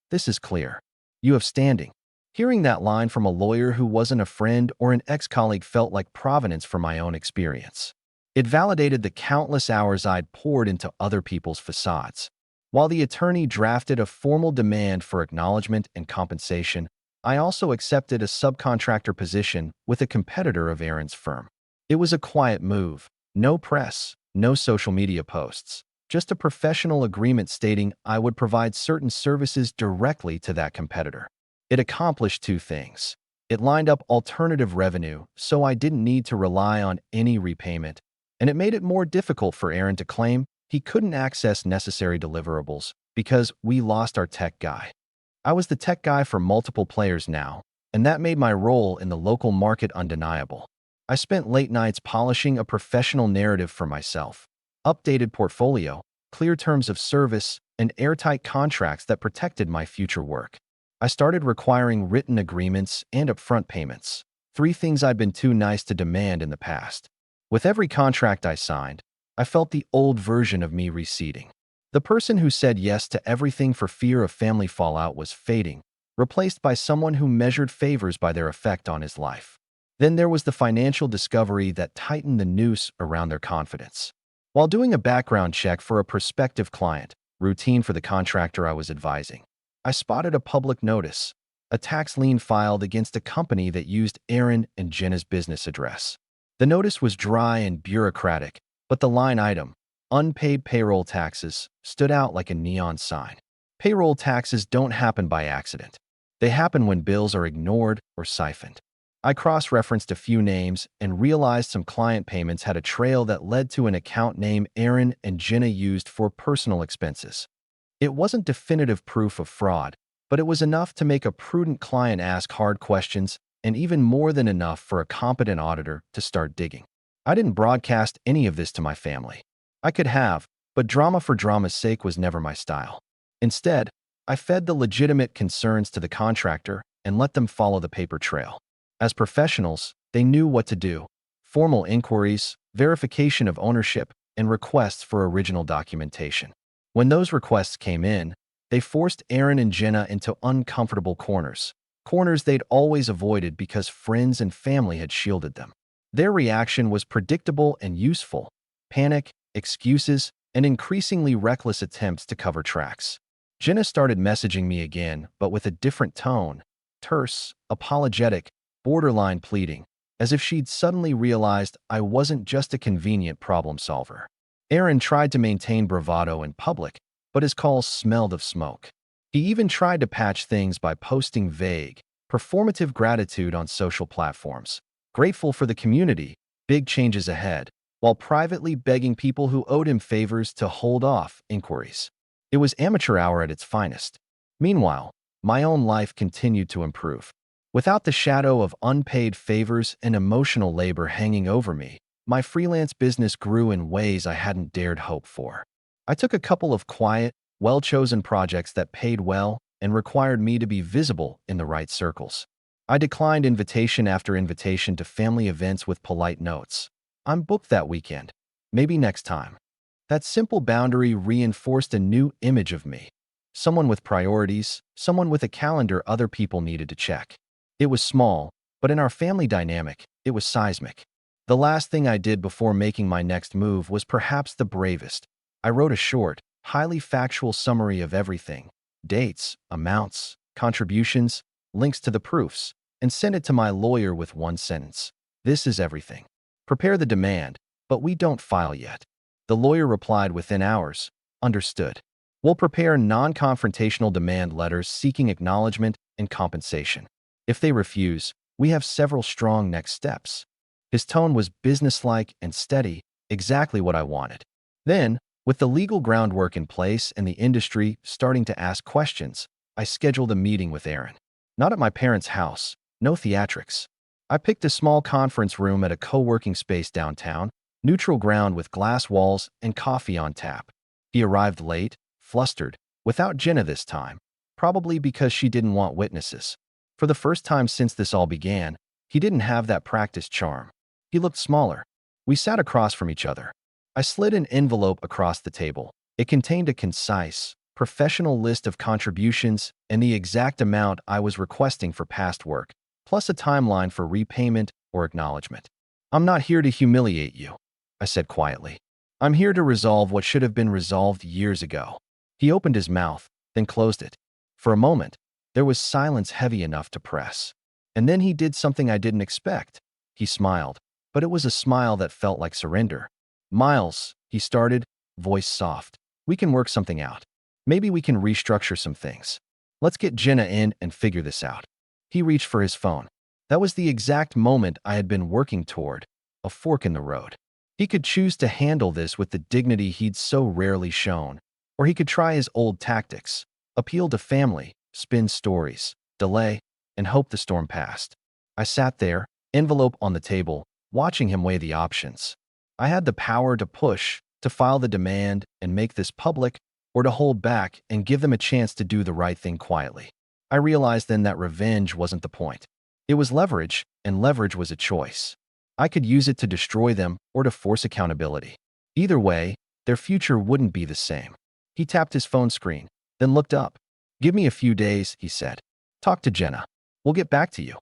S1: "This is clear. You have standing." Hearing that line from a lawyer who wasn't a friend or an ex-colleague felt like provenance from my own experience. It validated the countless hours I'd poured into other people's facades. While the attorney drafted a formal demand for acknowledgement and compensation, I also accepted a subcontractor position with a competitor of Aaron's firm. It was a quiet move. No press, no social media posts, just a professional agreement stating I would provide certain services directly to that competitor. It accomplished two things. It lined up alternative revenue, so I didn't need to rely on any repayment, and it made it more difficult for Aaron to claim he couldn't access necessary deliverables because we lost our tech guy. I was the tech guy for multiple players now, and that made my role in the local market undeniable. I spent late nights polishing a professional narrative for myself, updated portfolio, clear terms of service, and airtight contracts that protected my future work. I started requiring written agreements and upfront payments, three things I'd been too nice to demand in the past. With every contract I signed, I felt the old version of me receding. The person who said yes to everything for fear of family fallout was fading, replaced by someone who measured favors by their effect on his life. Then there was the financial discovery that tightened the noose around their confidence. While doing a background check for a prospective client, routine for the contractor I was advising, I spotted a public notice, a tax lien filed against a company that used Aaron and Jenna's business address. The notice was dry and bureaucratic, but the line item, unpaid payroll taxes, stood out like a neon sign. Payroll taxes don't happen by accident. They happen when bills are ignored or siphoned. I cross-referenced a few names and realized some client payments had a trail that led to an account name Aaron and Jenna used for personal expenses. It wasn't definitive proof of fraud, but it was enough to make a prudent client ask hard questions and even more than enough for a competent auditor to start digging. I didn't broadcast any of this to my family. I could have, but drama for drama's sake was never my style. Instead, I fed the legitimate concerns to the contractor and let them follow the paper trail. As professionals, they knew what to do: formal inquiries, verification of ownership, and requests for original documentation. When those requests came in, they forced Aaron and Jenna into uncomfortable corners they'd always avoided because friends and family had shielded them. Their reaction was predictable and useful: panic, excuses, and increasingly reckless attempts to cover tracks. Jenna started messaging me again, but with a different tone: terse, apologetic, borderline pleading, as if she'd suddenly realized I wasn't just a convenient problem solver. Aaron tried to maintain bravado in public, but his calls smelled of smoke. He even tried to patch things by posting vague, performative gratitude on social platforms, grateful for the community, big changes ahead, while privately begging people who owed him favors to hold off inquiries. It was amateur hour at its finest. Meanwhile, my own life continued to improve. Without the shadow of unpaid favors and emotional labor hanging over me, my freelance business grew in ways I hadn't dared hope for. I took a couple of quiet, well-chosen projects that paid well and required me to be visible in the right circles. I declined invitation after invitation to family events with polite notes: "I'm booked that weekend. Maybe next time." That simple boundary reinforced a new image of me: someone with priorities, someone with a calendar other people needed to check. It was small, but in our family dynamic, it was seismic. The last thing I did before making my next move was perhaps the bravest. I wrote a short, highly factual summary of everything: dates, amounts, contributions, links to the proofs, and sent it to my lawyer with one sentence: "This is everything. Prepare the demand, but we don't file yet." The lawyer replied within hours: "Understood. We'll prepare non-confrontational demand letters seeking acknowledgement and compensation. If they refuse, we have several strong next steps." His tone was businesslike and steady, exactly what I wanted. Then, with the legal groundwork in place and the industry starting to ask questions, I scheduled a meeting with Aaron. Not at my parents' house, no theatrics. I picked a small conference room at a co-working space downtown, neutral ground with glass walls and coffee on tap. He arrived late, flustered, without Jenna this time, probably because she didn't want witnesses. For the first time since this all began, he didn't have that practiced charm. He looked smaller. We sat across from each other. I slid an envelope across the table. It contained a concise, professional list of contributions and the exact amount I was requesting for past work, plus a timeline for repayment or acknowledgement. "I'm not here to humiliate you," I said quietly. "I'm here to resolve what should have been resolved years ago." He opened his mouth, then closed it. For a moment, there was silence heavy enough to press. And then he did something I didn't expect. He smiled, but it was a smile that felt like surrender. "Miles," he started, voice soft, "we can work something out. Maybe we can restructure some things. Let's get Jenna in and figure this out." He reached for his phone. That was the exact moment I had been working toward: a fork in the road. He could choose to handle this with the dignity he'd so rarely shown, or he could try his old tactics: appeal to family, spin stories, delay, and hope the storm passed. I sat there, envelope on the table, watching him weigh the options. I had the power to push, to file the demand and make this public, or to hold back and give them a chance to do the right thing quietly. I realized then that revenge wasn't the point. It was leverage, and leverage was a choice. I could use it to destroy them or to force accountability. Either way, their future wouldn't be the same. He tapped his phone screen, then looked up. "Give me a few days," he said. "Talk to Jenna. We'll get back to you."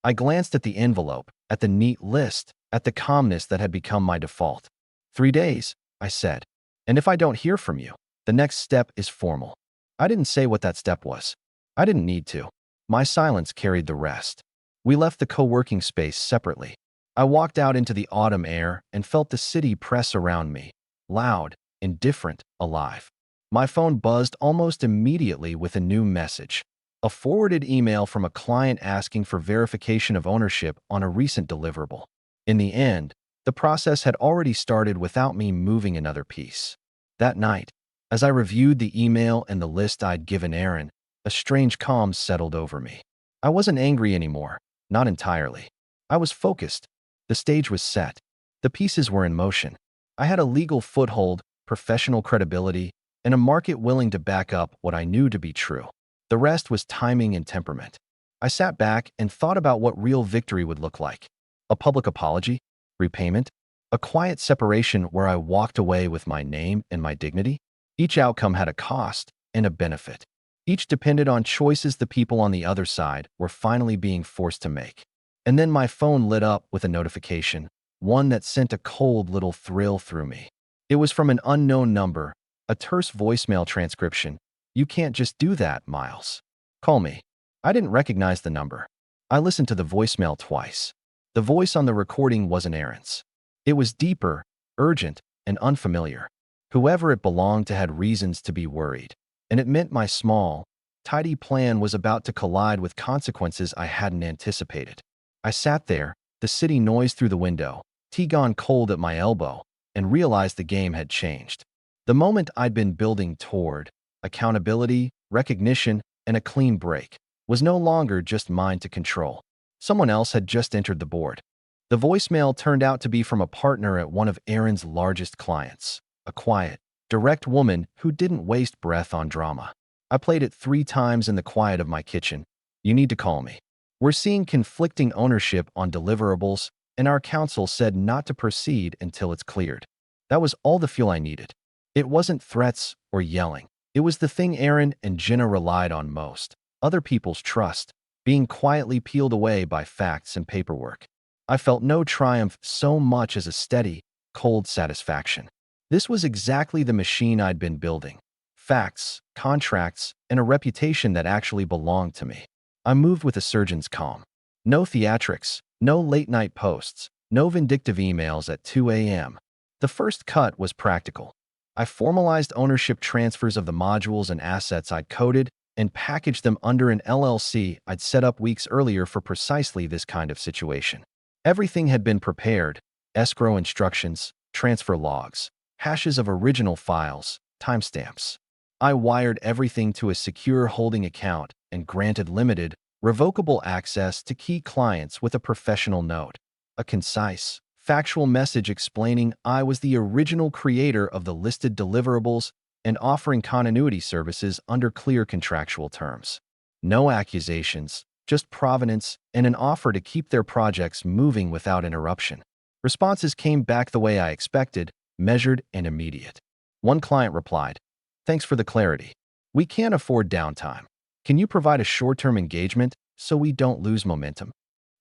S1: I glanced at the envelope, at the neat list, at the calmness that had become my default. "3 days," I said. "And if I don't hear from you, the next step is formal." I didn't say what that step was. I didn't need to. My silence carried the rest. We left the co-working space separately. I walked out into the autumn air and felt the city press around me, loud, indifferent, alive. My phone buzzed almost immediately with a new message. A forwarded email from a client asking for verification of ownership on a recent deliverable. In the end, the process had already started without me moving another piece. That night, as I reviewed the email and the list I'd given Aaron, a strange calm settled over me. I wasn't angry anymore, not entirely. I was focused. The stage was set. The pieces were in motion. I had a legal foothold, professional credibility, and a market willing to back up what I knew to be true. The rest was timing and temperament. I sat back and thought about what real victory would look like. A public apology? Repayment? A quiet separation where I walked away with my name and my dignity? Each outcome had a cost and a benefit. Each depended on choices the people on the other side were finally being forced to make. And then my phone lit up with a notification, one that sent a cold little thrill through me. It was from an unknown number, a terse voicemail transcription. "You can't just do that, Miles. Call me." I didn't recognize the number. I listened to the voicemail twice. The voice on the recording wasn't Aaron's. It was deeper, urgent, and unfamiliar. Whoever it belonged to had reasons to be worried. And it meant my small, tidy plan was about to collide with consequences I hadn't anticipated. I sat there, the city noise through the window, tea gone cold at my elbow, and realized the game had changed. The moment I'd been building toward, accountability, recognition, and a clean break, was no longer just mine to control. Someone else had just entered the board. The voicemail turned out to be from a partner at one of Aaron's largest clients, a quiet, direct woman who didn't waste breath on drama. I played it 3 times in the quiet of my kitchen. "You need to call me. We're seeing conflicting ownership on deliverables, and our counsel said not to proceed until it's cleared." That was all the fuel I needed. It wasn't threats or yelling. It was the thing Aaron and Jenna relied on most: other people's trust, being quietly peeled away by facts and paperwork. I felt no triumph so much as a steady, cold satisfaction. This was exactly the machine I'd been building: facts, contracts, and a reputation that actually belonged to me. I moved with a surgeon's calm. No theatrics, no late-night posts, no vindictive emails at 2 a.m. The first cut was practical. I formalized ownership transfers of the modules and assets I'd coded and packaged them under an LLC I'd set up weeks earlier for precisely this kind of situation. Everything had been prepared: escrow instructions, transfer logs, hashes of original files, timestamps. I wired everything to a secure holding account and granted limited, revocable access to key clients with a professional note, a concise, factual message explaining I was the original creator of the listed deliverables and offering continuity services under clear contractual terms. No accusations, just provenance and an offer to keep their projects moving without interruption. Responses came back the way I expected: measured and immediate. One client replied, "Thanks for the clarity. We can't afford downtime. Can you provide a short-term engagement so we don't lose momentum?"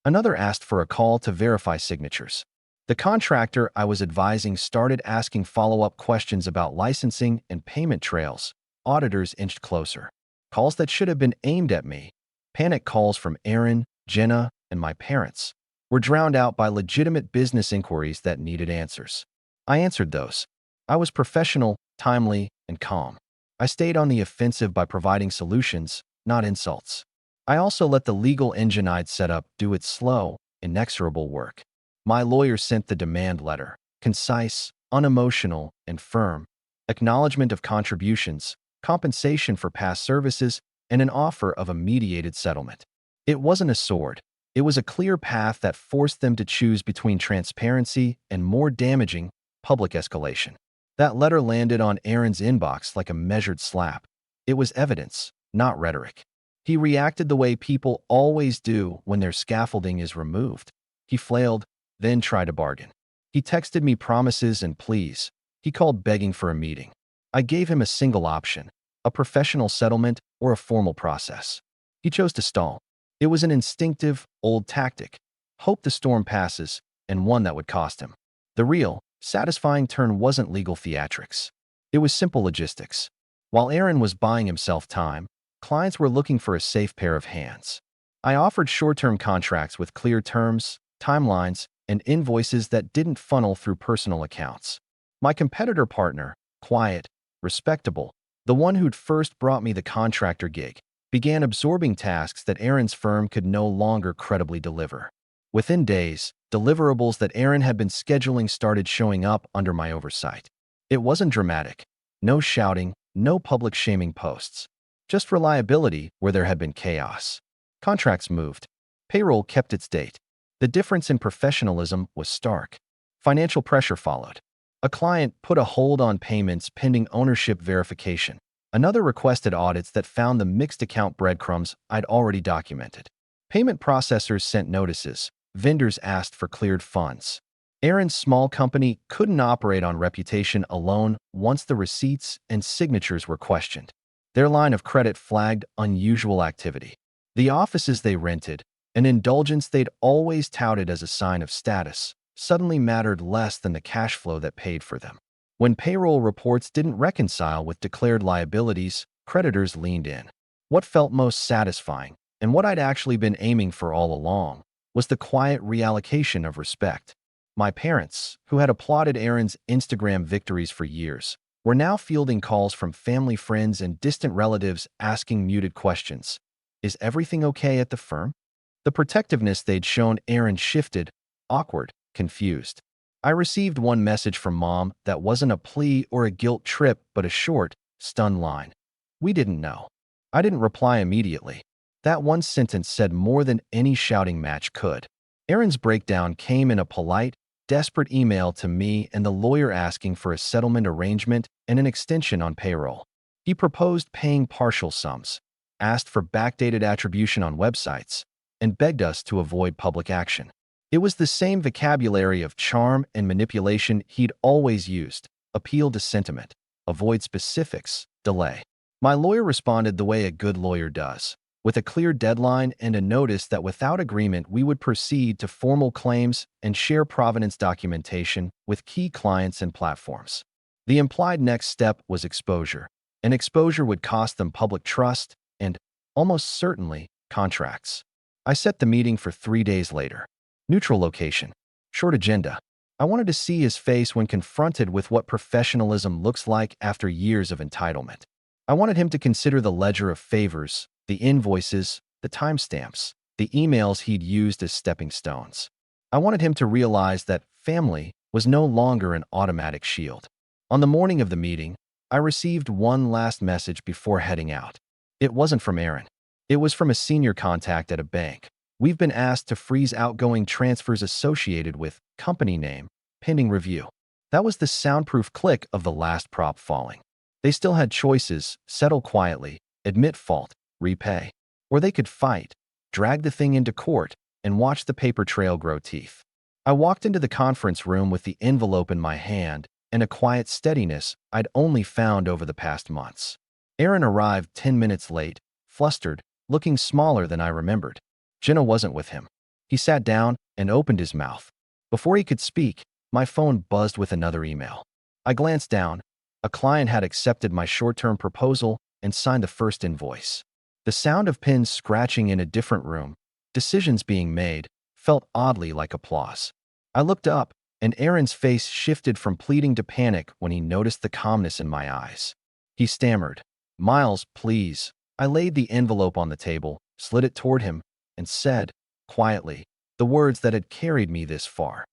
S1: Another asked for a call to verify signatures. The contractor I was advising started asking follow-up questions about licensing and payment trails. Auditors inched closer. Calls that should have been aimed at me, panic calls from Aaron, Jenna, and my parents, were drowned out by legitimate business inquiries that needed answers. I answered those. I was professional, timely, and calm. I stayed on the offensive by providing solutions, not insults. I also let the legal engine I'd set up do its slow, inexorable work. My lawyer sent the demand letter: concise, unemotional, and firm. Acknowledgement of contributions, compensation for past services, and an offer of a mediated settlement. It wasn't a sword. It was a clear path that forced them to choose between transparency and, more damaging, public escalation. That letter landed on Aaron's inbox like a measured slap. It was evidence, not rhetoric. He reacted the way people always do when their scaffolding is removed. He flailed, then tried to bargain. He texted me promises and pleas. He called begging for a meeting. I gave him a single option: a professional settlement or a formal process. He chose to stall. It was an instinctive, old tactic: hope the storm passes, and one that would cost him. The real, satisfying turn wasn't legal theatrics. It was simple logistics. While Aaron was buying himself time, clients were looking for a safe pair of hands. I offered short-term contracts with clear terms, timelines, and invoices that didn't funnel through personal accounts. My competitor partner, quiet, respectable, the one who'd first brought me the contractor gig, began absorbing tasks that Aaron's firm could no longer credibly deliver. Within days, deliverables that Aaron had been scheduling started showing up under my oversight. It wasn't dramatic. No shouting, no public shaming posts. Just reliability where there had been chaos. Contracts moved. Payroll kept its date. The difference in professionalism was stark. Financial pressure followed. A client put a hold on payments pending ownership verification. Another requested audits that found the mixed account breadcrumbs I'd already documented. Payment processors sent notices. Vendors asked for cleared funds. Aaron's small company couldn't operate on reputation alone once the receipts and signatures were questioned. Their line of credit flagged unusual activity. The offices they rented, an indulgence they'd always touted as a sign of status, suddenly mattered less than the cash flow that paid for them. When payroll reports didn't reconcile with declared liabilities, creditors leaned in. What felt most satisfying, and what I'd actually been aiming for all along, was the quiet reallocation of respect. My parents, who had applauded Aaron's Instagram victories for years, were now fielding calls from family friends and distant relatives asking muted questions. Is everything okay at the firm? The protectiveness they'd shown Aaron shifted, awkward, confused. I received one message from Mom that wasn't a plea or a guilt trip but a short, stunned line. We didn't know. I didn't reply immediately. That one sentence said more than any shouting match could. Aaron's breakdown came in a polite, desperate email to me and the lawyer asking for a settlement arrangement and an extension on payroll. He proposed paying partial sums, asked for backdated attribution on websites, and begged us to avoid public action. It was the same vocabulary of charm and manipulation he'd always used: appeal to sentiment, avoid specifics, delay. My lawyer responded the way a good lawyer does, with a clear deadline and a notice that without agreement we would proceed to formal claims and share provenance documentation with key clients and platforms. The implied next step was exposure, and exposure would cost them public trust and, almost certainly, contracts. I set the meeting for 3 days later. Neutral location. Short agenda. I wanted to see his face when confronted with what professionalism looks like after years of entitlement. I wanted him to consider the ledger of favors, the invoices, the timestamps, the emails he'd used as stepping stones. I wanted him to realize that family was no longer an automatic shield. On the morning of the meeting, I received one last message before heading out. It wasn't from Aaron. It was from a senior contact at a bank. We've been asked to freeze outgoing transfers associated with company name, pending review. That was the soundproof click of the last prop falling. They still had choices: settle quietly, admit fault, repay. Or they could fight, drag the thing into court, and watch the paper trail grow teeth. I walked into the conference room with the envelope in my hand and a quiet steadiness I'd only found over the past months. Aaron arrived 10 minutes late, flustered, looking smaller than I remembered. Jenna wasn't with him. He sat down and opened his mouth. Before he could speak, my phone buzzed with another email. I glanced down. A client had accepted my short-term proposal and signed the first invoice. The sound of pens scratching in a different room, decisions being made, felt oddly like applause. I looked up, and Aaron's face shifted from pleading to panic when he noticed the calmness in my eyes. He stammered, "Miles, please." I laid the envelope on the table, slid it toward him, and said, quietly, the words that had carried me this far.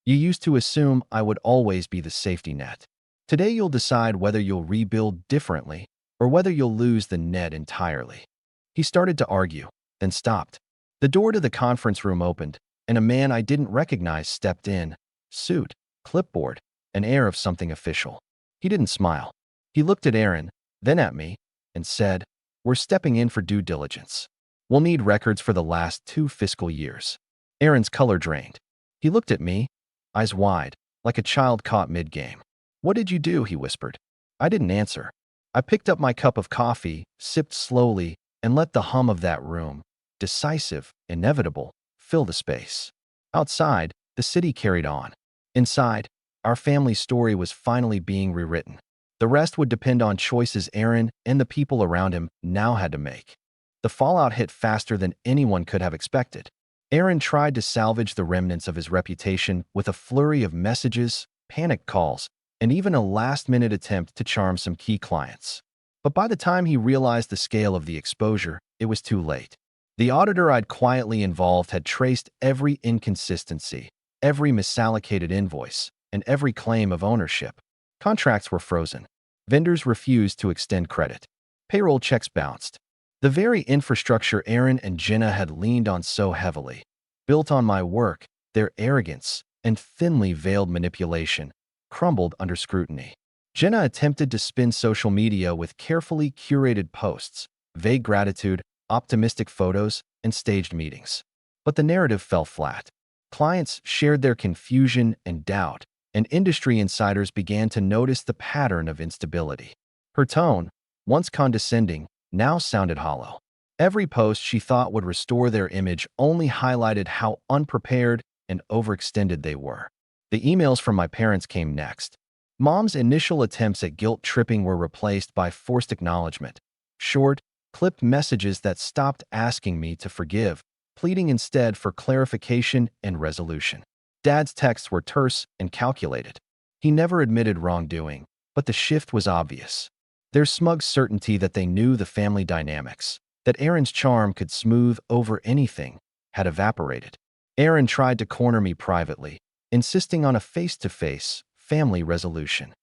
S1: "You used to assume I would always be the safety net. Today you'll decide whether you'll rebuild differently or whether you'll lose the net entirely." He started to argue, then stopped. The door to the conference room opened, and a man I didn't recognize stepped in, suit, clipboard, an air of something official. He didn't smile. He looked at Aaron, then at me, and said, "We're stepping in for due diligence. We'll need records for the last 2 fiscal years." Aaron's color drained. He looked at me, eyes wide, like a child caught mid-game. "What did you do?" he whispered. I didn't answer. I picked up my cup of coffee, sipped slowly, and let the hum of that room, decisive, inevitable, fill the space. Outside, the city carried on. Inside, our family story was finally being rewritten. The rest would depend on choices Aaron and the people around him now had to make. The fallout hit faster than anyone could have expected. Aaron tried to salvage the remnants of his reputation with a flurry of messages, panic calls, and even a last-minute attempt to charm some key clients. But by the time he realized the scale of the exposure, it was too late. The auditor I'd quietly involved had traced every inconsistency, every misallocated invoice, and every claim of ownership. Contracts were frozen. Vendors refused to extend credit. Payroll checks bounced. The very infrastructure Aaron and Jenna had leaned on so heavily, built on my work, their arrogance, and thinly veiled manipulation, crumbled under scrutiny. Jenna attempted to spin social media with carefully curated posts, vague gratitude, optimistic photos, and staged meetings. But the narrative fell flat. Clients shared their confusion and doubt, and industry insiders began to notice the pattern of instability. Her tone, once condescending, now sounded hollow. Every post she thought would restore their image only highlighted how unprepared and overextended they were. The emails from my parents came next. Mom's initial attempts at guilt-tripping were replaced by forced acknowledgement. Short, clipped messages that stopped asking me to forgive, pleading instead for clarification and resolution. Dad's texts were terse and calculated. He never admitted wrongdoing, but the shift was obvious. Their smug certainty that they knew the family dynamics, that Aaron's charm could smooth over anything, had evaporated. Aaron tried to corner me privately, insisting on a face-to-face, family resolution.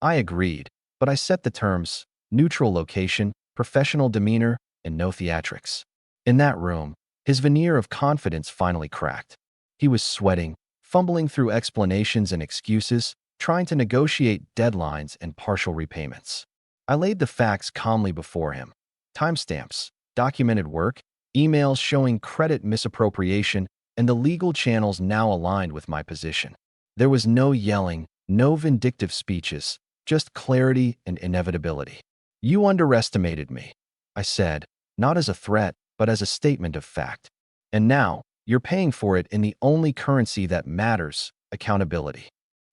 S1: I agreed, but I set the terms: neutral location, professional demeanor, and no theatrics. In that room, his veneer of confidence finally cracked. He was sweating, fumbling through explanations and excuses, trying to negotiate deadlines and partial repayments. I laid the facts calmly before him. Timestamps, documented work, emails showing credit misappropriation, and the legal channels now aligned with my position. There was no yelling, no vindictive speeches, just clarity and inevitability. "You underestimated me," I said, not as a threat, but as a statement of fact. "And now, you're paying for it in the only currency that matters: accountability."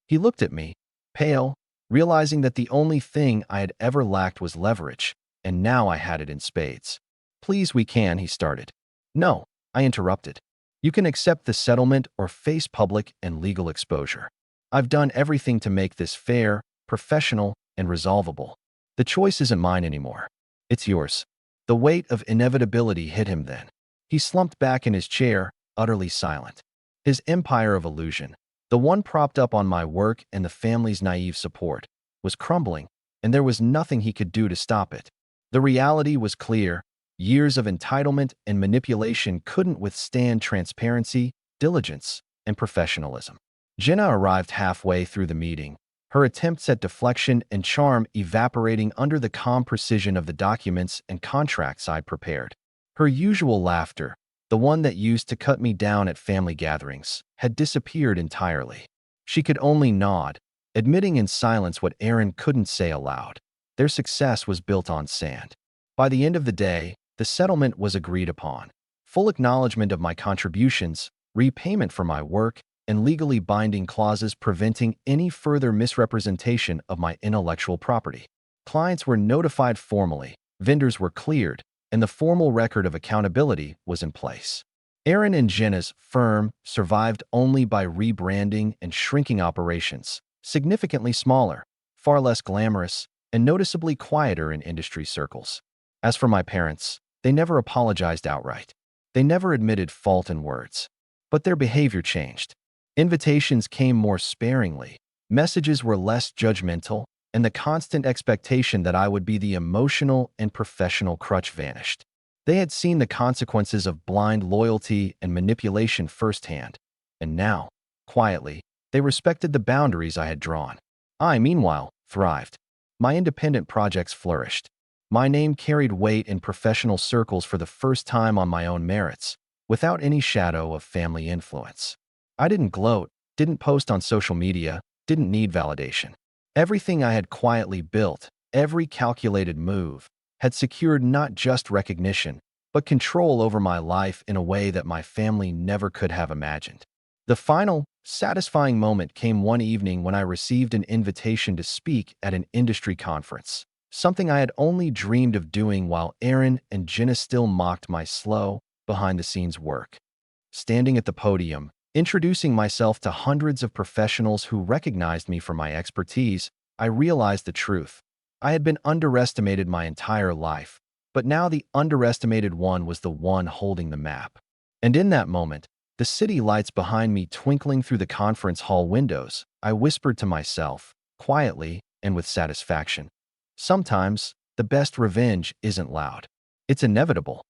S1: He looked at me, pale, realizing that the only thing I had ever lacked was leverage, and now I had it in spades. "Please, we can," he started. "No," I interrupted. "You can accept the settlement or face public and legal exposure. I've done everything to make this fair, professional, and resolvable. The choice isn't mine anymore. It's yours." The weight of inevitability hit him then. He slumped back in his chair, utterly silent. His empire of illusion, the one propped up on my work and the family's naive support, was crumbling, and there was nothing he could do to stop it. The reality was clear. Years of entitlement and manipulation couldn't withstand transparency, diligence, and professionalism. Jenna arrived halfway through the meeting, her attempts at deflection and charm evaporating under the calm precision of the documents and contracts I'd prepared. Her usual laughter, the one that used to cut me down at family gatherings, had disappeared entirely. She could only nod, admitting in silence what Aaron couldn't say aloud. Their success was built on sand. By the end of the day, the settlement was agreed upon. Full acknowledgement of my contributions, repayment for my work, and legally binding clauses preventing any further misrepresentation of my intellectual property. Clients were notified formally, vendors were cleared, and the formal record of accountability was in place. Aaron and Jenna's firm survived only by rebranding and shrinking operations, significantly smaller, far less glamorous, and noticeably quieter in industry circles. As for my parents, they never apologized outright. They never admitted fault in words. But their behavior changed. Invitations came more sparingly, messages were less judgmental, and the constant expectation that I would be the emotional and professional crutch vanished. They had seen the consequences of blind loyalty and manipulation firsthand, and now, quietly, they respected the boundaries I had drawn. I, meanwhile, thrived. My independent projects flourished. My name carried weight in professional circles for the first time on my own merits, without any shadow of family influence. I didn't gloat, didn't post on social media, didn't need validation. Everything I had quietly built, every calculated move, had secured not just recognition, but control over my life in a way that my family never could have imagined. The final, satisfying moment came one evening when I received an invitation to speak at an industry conference, something I had only dreamed of doing while Aaron and Jenna still mocked my slow, behind-the-scenes work. Standing at the podium, introducing myself to hundreds of professionals who recognized me for my expertise, I realized the truth. I had been underestimated my entire life, but now the underestimated one was the one holding the map. And in that moment, the city lights behind me twinkling through the conference hall windows, I whispered to myself, quietly and with satisfaction. Sometimes, the best revenge isn't loud. It's inevitable.